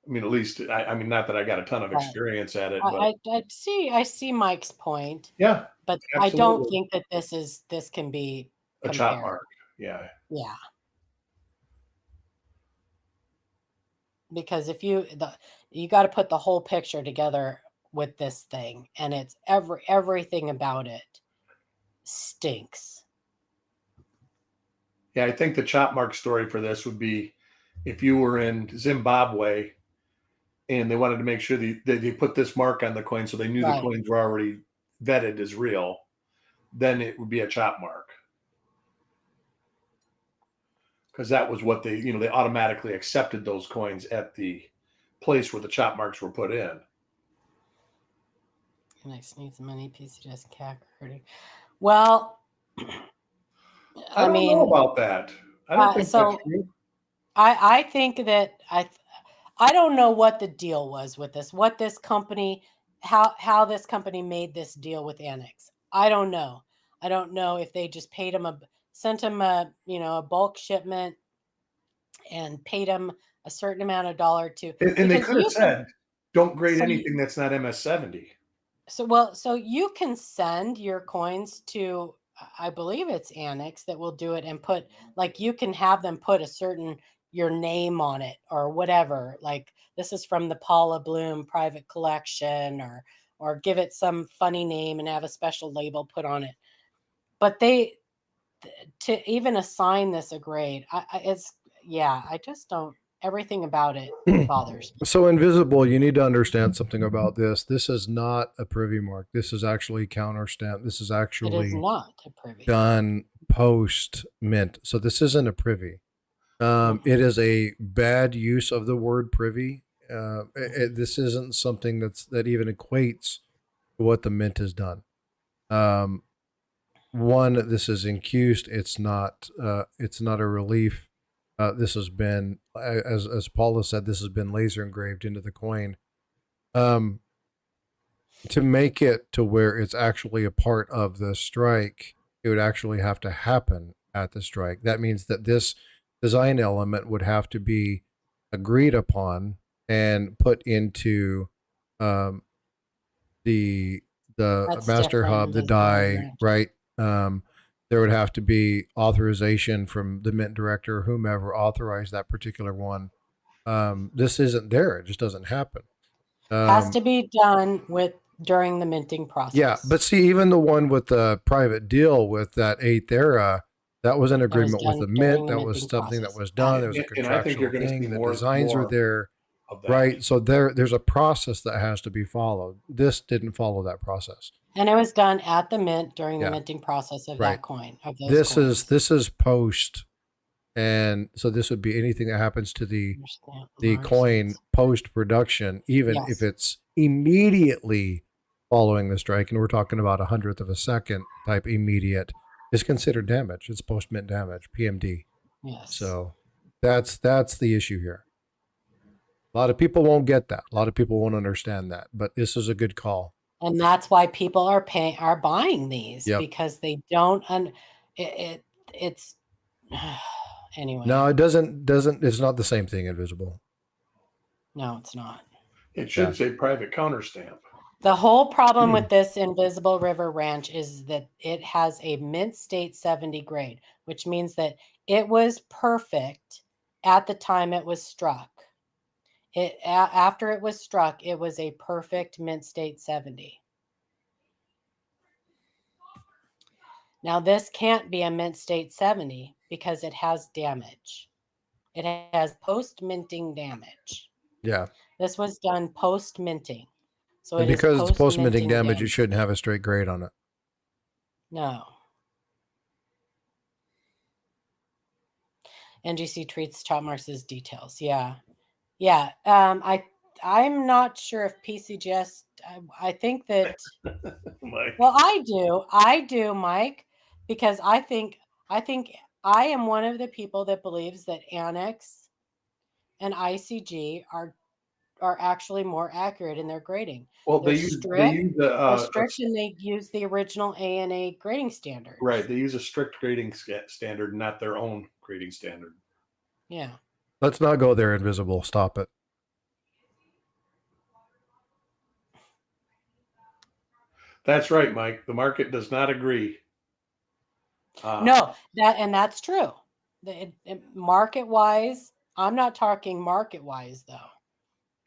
I mean, at least, I mean, not that I got a ton of experience at it, but I see Mike's point. Yeah. But absolutely. I don't think that this can be compared. A chop mark. Yeah. Yeah. Because if you got to put the whole picture together with this thing, and it's everything about it stinks. Yeah, I think the chop mark story for this would be if you were in Zimbabwe and they wanted to make sure that they put this mark on the coin so they knew the coins were already vetted as real, then it would be a chop mark. Because that was what they automatically accepted those coins at the place where the chop marks were put in. Next needs money, PCS, CAC, hurting. Well, I don't know about that. I don't think so. I think that I don't know what the deal was with this. What this company, how this company made this deal with Annex. I don't know. I don't know if they just sent him a bulk shipment and paid him a certain amount of dollar to. And they could have said, don't grade so anything that's not MS-70. So you can send your coins to, I believe it's Annex that will do it, and put, like, you can have them put your name on it or whatever. Like, this is from the Paula Bloom private collection, or give it some funny name and have a special label put on it. But to even assign this a grade, I just don't, everything about it bothers me. So Invisible, you need to understand something about this. This is not a privy mark. This is actually counter stamp. This is It actually is not a privy. done post mint. So this isn't a privy. It is a bad use of the word privy. This isn't something that even equates to what the mint has done. One, this is incused. It's not a relief. This has been, as Paula said, this has been laser engraved into the coin. To make it to where it's actually a part of the strike, it would actually have to happen at the strike. That means that this design element would have to be agreed upon and put into the That's master different hub, the than die, branch. right? There would have to be authorization from the mint director, whomever authorized that particular one. This isn't there; it just doesn't happen. Has to be done during the minting process. Yeah, but see, even the one with the private deal with that 8th era, that was an agreement with the mint. That was something that was done. There was a And I think you're contractual going to see thing. The more designs are there, of that. right? So there's a process that has to be followed. This didn't follow that process. And it was done at the mint during the minting process of that coin. Of those coins. This is post, and so this would be anything that happens to the coin post production, even if it's immediately following the strike, and we're talking about 100th of a second type immediate, is considered damage. It's post mint damage, PMD. Yes. So that's the issue here. A lot of people won't get that. A lot of people won't understand that, but this is a good call. And that's why people are buying these, because they don't it's anyway. No, it doesn't it's not the same thing, Invisible. No, it's not. It should say private counter stamp. The whole problem with this Invisible River Ranch is that it has a mint state 70 grade, which means that it was perfect at the time it was struck. After it was struck, it was a perfect mint state 70. Now, this can't be a mint state 70 because it has damage. It has post-minting damage. Yeah. This was done post-minting. So and because it's post-minting damage, it shouldn't have a straight grade on it. No. NGC treats chop marks as details. Yeah. Yeah. I'm not sure if PCGS, I think that, well, I do, Mike, because I think I am one of the people that believes that Annex and ICG are actually more accurate in their grading. Well, they use strict, and they use the original ANA grading standard. Right. They use a strict grading standard, not their own grading standard. Yeah. Let's not go there, Invisible. Stop it. That's right, Mike. The market does not agree. No, that's true. Market-wise, I'm not talking market-wise, though.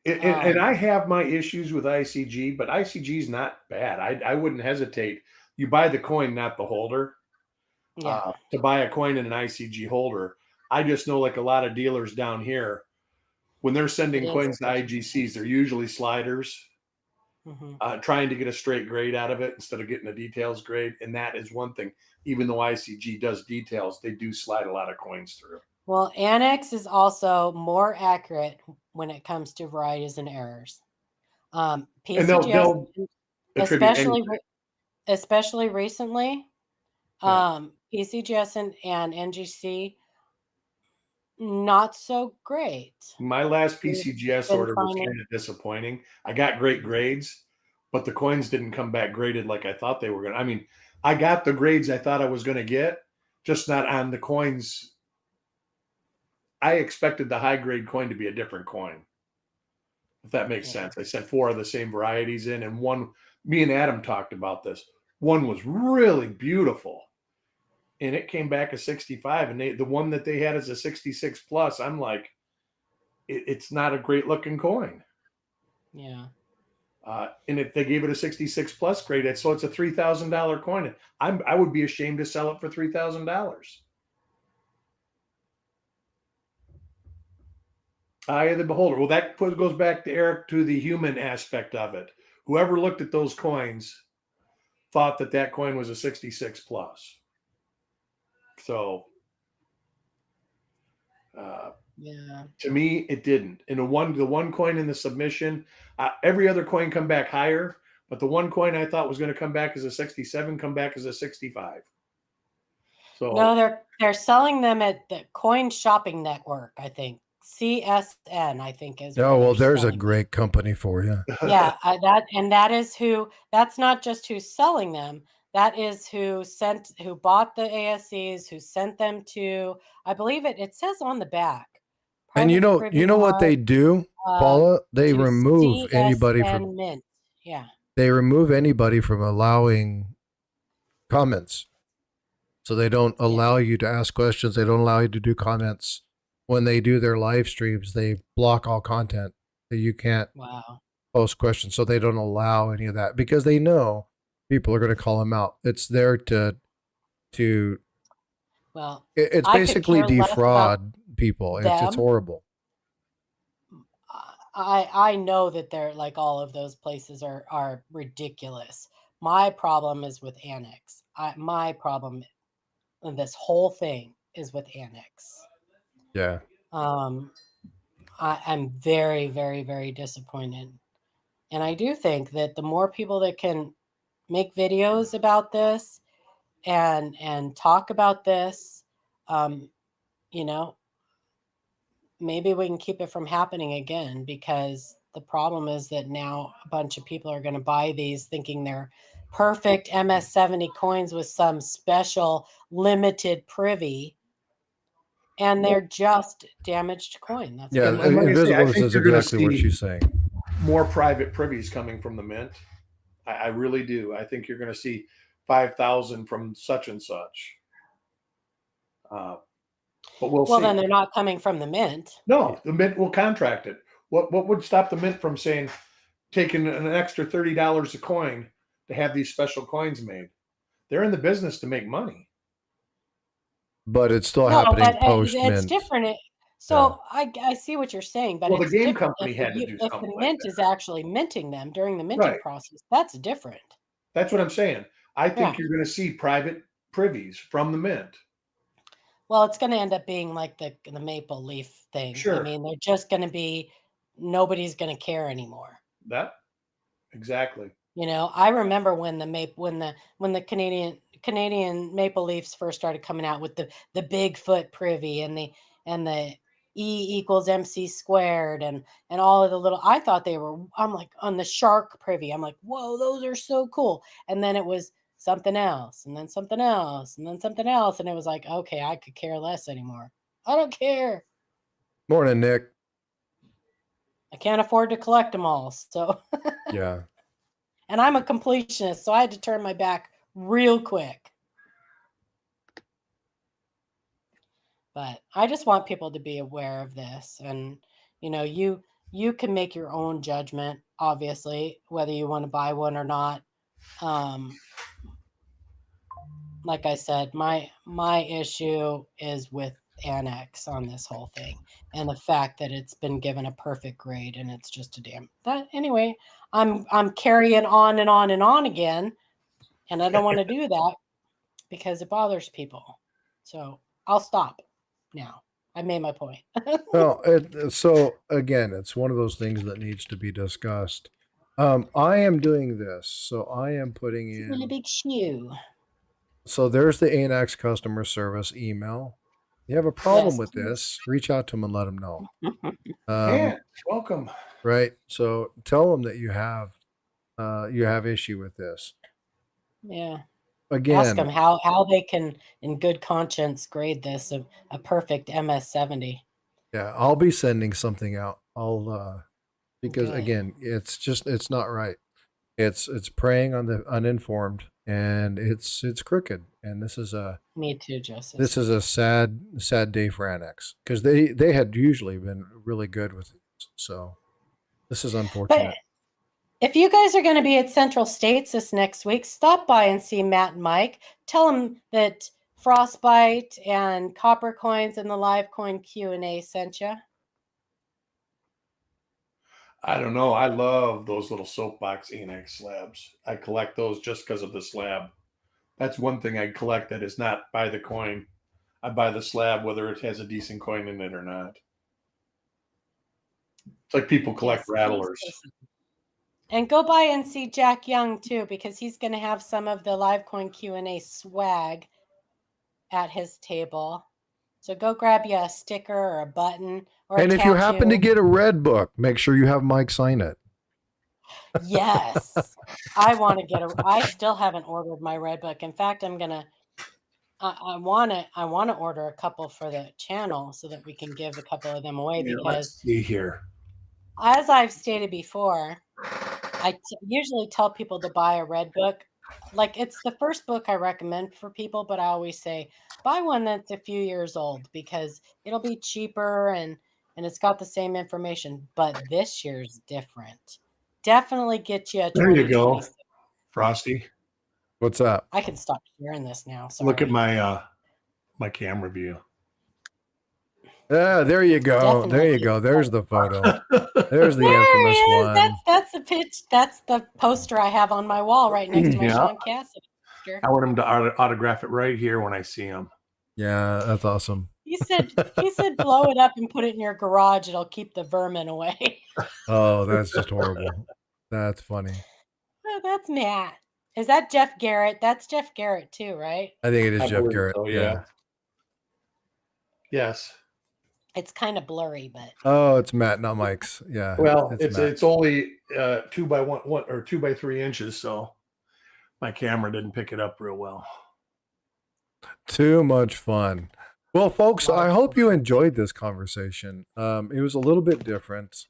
And I have my issues with ICG, but ICG is not bad. I wouldn't hesitate. You buy the coin, not the holder. Yeah. To buy a coin in an ICG holder. I just know, like a lot of dealers down here, when they're sending coins to IGCs, they're usually sliders, trying to get a straight grade out of it instead of getting a details grade. And that is one thing. Even though ICG does details, they do slide a lot of coins through. Well, Annex is also more accurate when it comes to varieties and errors. PCGS, especially recently, PCGS and NGC not so great. My last We've PCGS been order was finding, kind of disappointing. I got great grades, but the coins didn't come back graded like I thought they were going to. I mean, I got the grades I thought I was going to get, just not on the coins. I expected the high grade coin to be a different coin, if that makes yeah. sense. I sent 4 of the same varieties in, and one, me and Adam talked about this. One was really beautiful, and it came back a 65. And the one that they had as a 66 plus, I'm like, it's not a great looking coin. Yeah. And if they gave it a 66 plus grade, so it's a $3,000 coin. I would be ashamed to sell it for $3,000. Eye of the beholder. Well, that goes back to Eric, to the human aspect of it. Whoever looked at those coins thought that that coin was a 66 plus. So, Yeah. to me, it didn't. And the one coin in the submission, every other coin come back higher, but the one coin I thought was going to come back as a 67 come back as a 65. So No, they're selling them at the Coin Shopping Network, I think. CSN, I think is. Oh, well, there's a selling great company for you. Yeah, that's not just who's selling them. That is who bought the ASCs, who sent them to, I believe it says on the back. And you Private Privy know what they Mart, do, Paula? They to remove anybody CSN from Mint. Yeah. they remove anybody from allowing comments. So they don't allow you to ask questions. They don't allow you to do comments. When they do their live streams, they block all content that you can't Wow. post questions. So they don't allow any of that because they know people are going to call them out. It's there to Well, it's I could basically care less about defraud people. It's them. horrible. I know that they're like, all of those places are ridiculous. My problem is with Annex. My problem in this whole thing is with Annex. Yeah. I'm very, very, very disappointed. And I do think that the more people that can make videos about this and talk about this, you know, maybe we can keep it from happening again, because the problem is that now a bunch of people are going to buy these thinking they're perfect MS-70 coins with some special limited privy, and they're just damaged coin. That's Yeah, what And like I say, I Invisible think says you're going to exactly what see she's saying. more private privies coming from the mint. I really do. I think you're going to see 5,000 from such and such. But we'll see. Then they're not coming from the mint. No, the mint will contract it. What would stop the mint from saying, taking an extra $30 a coin to have these special coins made? They're in the business to make money. But it's still No, happening but post it's mint. different. So I see what you're saying, but Well, the it's game different company had to do if something the like mint that. is actually minting them during the minting Right. process. That's different. That's what I'm saying. I think Yeah. you're going to see private privies from the mint. Well, it's going to end up being like the maple leaf thing. I Sure. mean, they're just going to be, nobody's going to care anymore. That exactly. You know, I remember when the Canadian maple leafs first started coming out with the Bigfoot privy and the E equals MC squared and all of the little, I thought they were, I'm like, on the shark privy, I'm like, whoa, those are so cool. And then it was something else, and then something else, and then something else. And it was like, okay, I could care less anymore. I don't care. Morning, Nick. I can't afford to collect them all. So Yeah. and I'm a completionist, so I had to turn my back real quick. But I just want people to be aware of this. And, you know, you can make your own judgment, obviously, whether you want to buy one or not. Like I said, my issue is with Annex on this whole thing, and the fact that it's been given a perfect grade, and it's just a damn that anyway. I'm carrying on and on and on again, and I don't want to do that because it bothers people. So I'll stop now. I made my point. Well, so again, it's one of those things that needs to be discussed. I am doing this, so I am putting It's a really in. big shoe. So there's the ANAX customer service email. you have a problem Yes. with this, reach out to them and let them know. Man, welcome. Right. So tell them that you have issue with this. Yeah. Ask them Again, how they can, in good conscience, grade this a perfect MS-70. yeah, I'll be sending something out. Because Okay. again, it's not right. It's preying on the uninformed, and it's crooked. And this is a Me too, Joseph. sad day for Annex, because they had usually been really good with it. So this is But unfortunate. if you guys are going to be at Central States this next week, stop by and see Matt and Mike. Tell them that Frostbyte and Copper Coins and the Live Coin Q&A sent you. I don't know. I love those little soapbox Enox slabs. I collect those just because of the slab. That's one thing I collect that is not buy the coin. I buy the slab whether it has a decent coin in it or not. It's like people collect Yes, rattlers. and go by and see Jack Young too, because he's going to have some of the Live Coin Q&A swag at his table. So go grab you a sticker or a button or And a if you happen to tattoo. get a red book, make sure you have Mike sign it. Yes. I still haven't ordered my red book. In fact, I want to order a couple for the channel so that we can give a couple of them away, Yeah, because let's see here. as I've stated before, I usually tell people to buy a red book. Like, it's the first book I recommend for people, but I always say buy one that's a few years old, because it'll be cheaper and it's got the same information. But this year's different. Definitely get you a There you go, 2026. Frosty. What's up? I can stop sharing this now. Sorry. Look at my my camera view. Yeah, there you go. Definitely. There you go. There's the photo. There's the There infamous he is. one. That's the pitch. That's the poster I have on my wall right next to my Yeah. Sean Cassidy poster. I want him to autograph it right here when I see him. Yeah, that's awesome. He said blow it up and put it in your garage. It'll keep the vermin away. Oh, that's just horrible. That's funny. Oh, that's Matt. Is that Jeff Garrett? That's Jeff Garrett too, right? I think it is I Jeff believe Garrett. so, yeah. Yes. It's kind of blurry, but Oh, it's Matt, not Mike's. Yeah. Well, Matt. it's only 2 by 1 or 2 by 3 inches, so my camera didn't pick it up real well. Too much fun. Well, folks, I hope you enjoyed this conversation. It was a little bit different.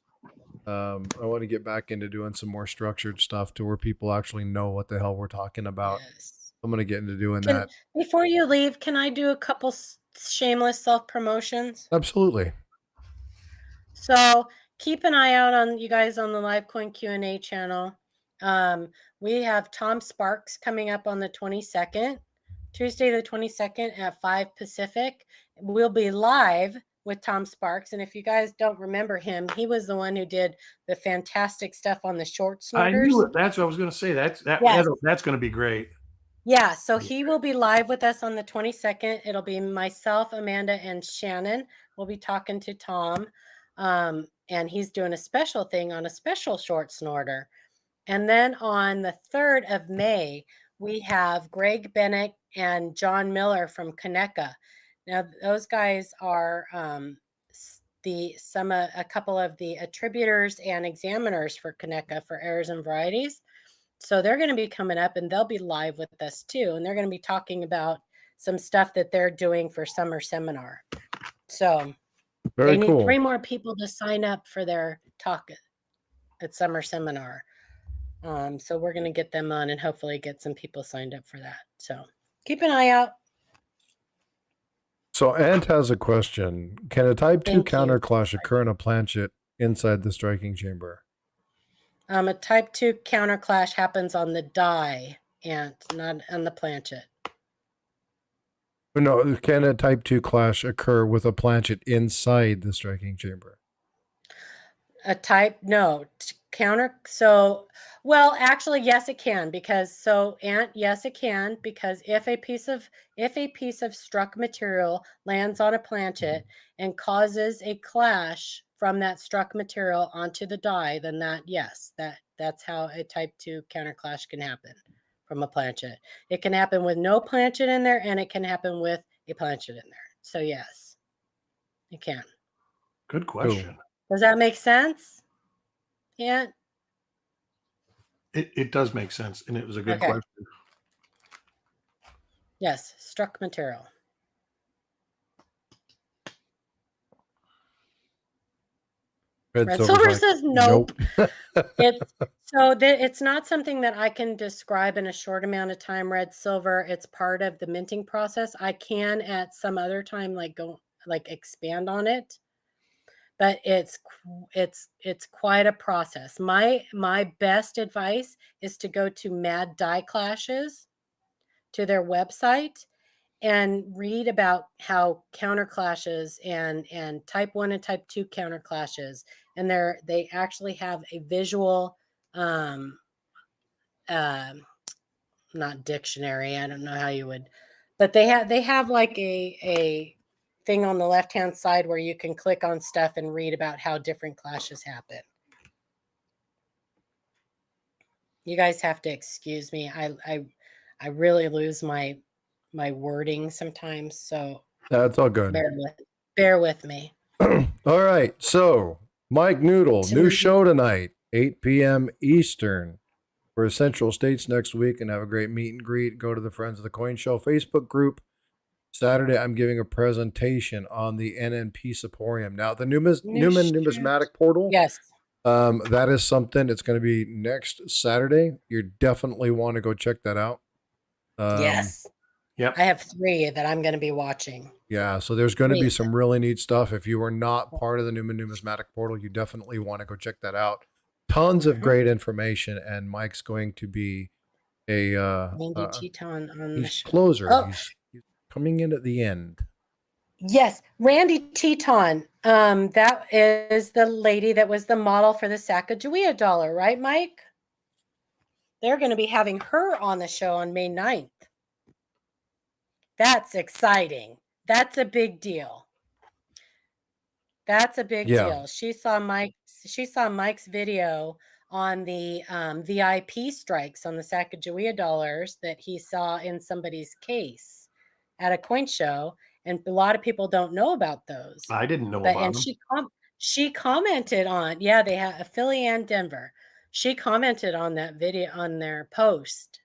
I want to get back into doing some more structured stuff to where people actually know what the hell we're talking about. yes. I'm going to get into doing that. Before you leave, can I do a couple shameless self-promotions? Absolutely. So keep an eye out on you guys on the Live Coin Q&A channel. We have Tom Sparks coming up on the 22nd, Tuesday the 22nd at 5 Pacific. We'll be live with Tom Sparks. And if you guys don't remember him, he was the one who did the fantastic stuff on the short snorters. I knew it. That's what I was going to say. That's going to be great. Yeah, so he will be live with us on the 22nd. It'll be myself, Amanda, and Shannon. We'll be talking to Tom. And he's doing a special thing on a special short snorter. And then on the 3rd of May, we have Greg Bennett and John Miller from Coneca. Now, those guys are a couple of the attributors and examiners for Coneca for errors and varieties. So they're going to be coming up and they'll be live with us too. And they're going to be talking about some stuff that they're doing for summer seminar. So they need 3 more people to sign up for their talk at summer seminar. So we're going to get them on and hopefully get some people signed up for that. So keep an eye out. So Ant has a question. Can a type 2 counterclash occur in a planchet inside the striking chamber? A type 2 counterclash happens on the die, Ant, not on the planchet. No, can a type 2 clash occur with a planchet inside the striking chamber? Actually, yes, it can, because Ant, yes, it can, because if a piece of struck material lands on a planchet and causes a clash from that struck material onto the die, then that's how a type 2 counterclash can happen from a planchet. It can happen with no planchet in there, and it can happen with a planchet in there. So yes. You can. Good question. Does that make sense? Yeah. It does make sense, and it was a good Okay. question. Yes, struck material. Red Silver says nope. It's not something that I can describe in a short amount of time. Red Silver, it's part of the minting process. I can at some other time expand on it, but it's quite a process. My best advice is to go to Mad Die Clashes, to their website, and read about how counterclashes and type 1 and type 2 counterclashes, and they actually have a visual not dictionary, I don't know how you would, but they have like a thing on the left hand side where you can click on stuff and read about how different clashes happen. You guys have to excuse me. I really lose my wording sometimes, so that's all good. Bear with me. All right, so Mike Noodle, new show tonight, 8 p.m. Eastern. We're Central States next week, and have a great meet and greet. Go to the Friends of the Coin Show Facebook group. Saturday, I'm giving a presentation on the NNP Saporium. Now, the Newman Numismatic Portal. Yes. That is something. It's going to be next Saturday. You definitely want to go check that out. Yes. Yep. I have 3 that I'm going to be watching. Yeah, so there's going to be some really neat stuff. If you are not part of the Newman Numismatic Portal, you definitely want to go check that out. Tons of great information, and Mike's going to be a Randy Teton on the show. Closer. Oh. He's coming in at the end. Yes, Randy Teton. That is the lady that was the model for the Sacagawea dollar, right, Mike? They're going to be having her on the show on May 9th. That's exciting. That's a big deal. That's a big deal. She saw Mike's video on the VIP strikes on the Sacagawea dollars that he saw in somebody's case at a coin show, and a lot of people don't know about those. I didn't know about them. She commented on, they have Philly and Denver. She commented on that video on their post.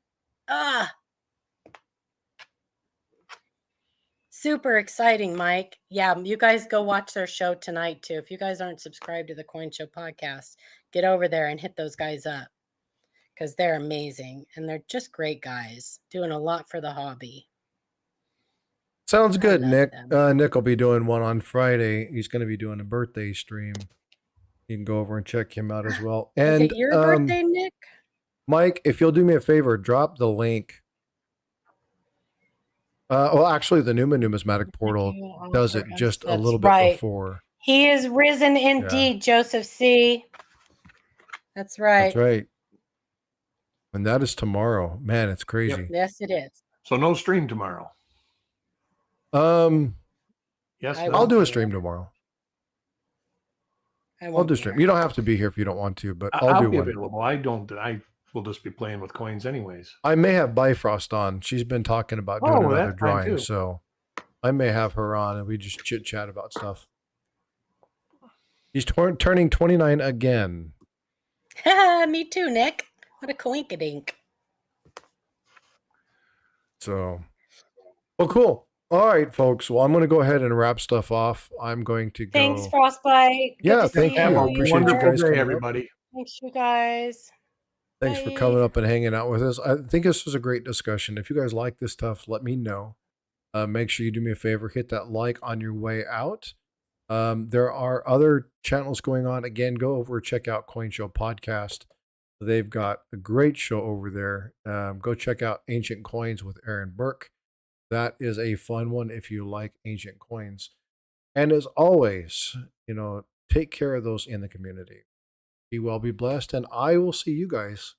Super exciting, Mike. Yeah, you guys go watch their show tonight too. If you guys aren't subscribed to the Coin Show podcast, get over there and hit those guys up, because they're amazing and they're just great guys doing a lot for the hobby. Sounds good, Nick. Nick will be doing one on Friday. He's going to be doing a birthday stream. You can go over and check him out as well. And is it your birthday, Nick? Mike, if you'll do me a favor, drop the link. Well, actually, the Newman Numismatic Portal does it just a little bit before. He is risen indeed, Joseph C. That's right. That's right. And that is tomorrow. Man, it's crazy. Yep. Yes, it is. So no stream tomorrow. Yes, I'll do a stream tomorrow. I'll do a stream. You don't have to be here if you don't want to, but I'll do be one. Available. I will just be playing with coins anyways. I may have Bifrost on. She's been talking about doing another drawing, so I may have her on and we just chit chat about stuff. He's turning 29 again. Me too, Nick. What a coinkadink. So, well, cool. All right, folks. Well, I'm going to go ahead and wrap stuff off. I'm going to go. Thanks, Frostbyte. Yeah, thank you. Appreciate you guys, everybody. Thanks, you guys. Thanks for coming up and hanging out with us. I think this was a great discussion. If you guys like this stuff, let me know. Make sure you do me a favor, hit that like on your way out. There are other channels going on. Again, go over and check out Coin Show Podcast. They've got a great show over there. Go check out Ancient Coins with Aaron Burke. That is a fun one if you like ancient coins. And as always, take care of those in the community. Be well, be blessed, and I will see you guys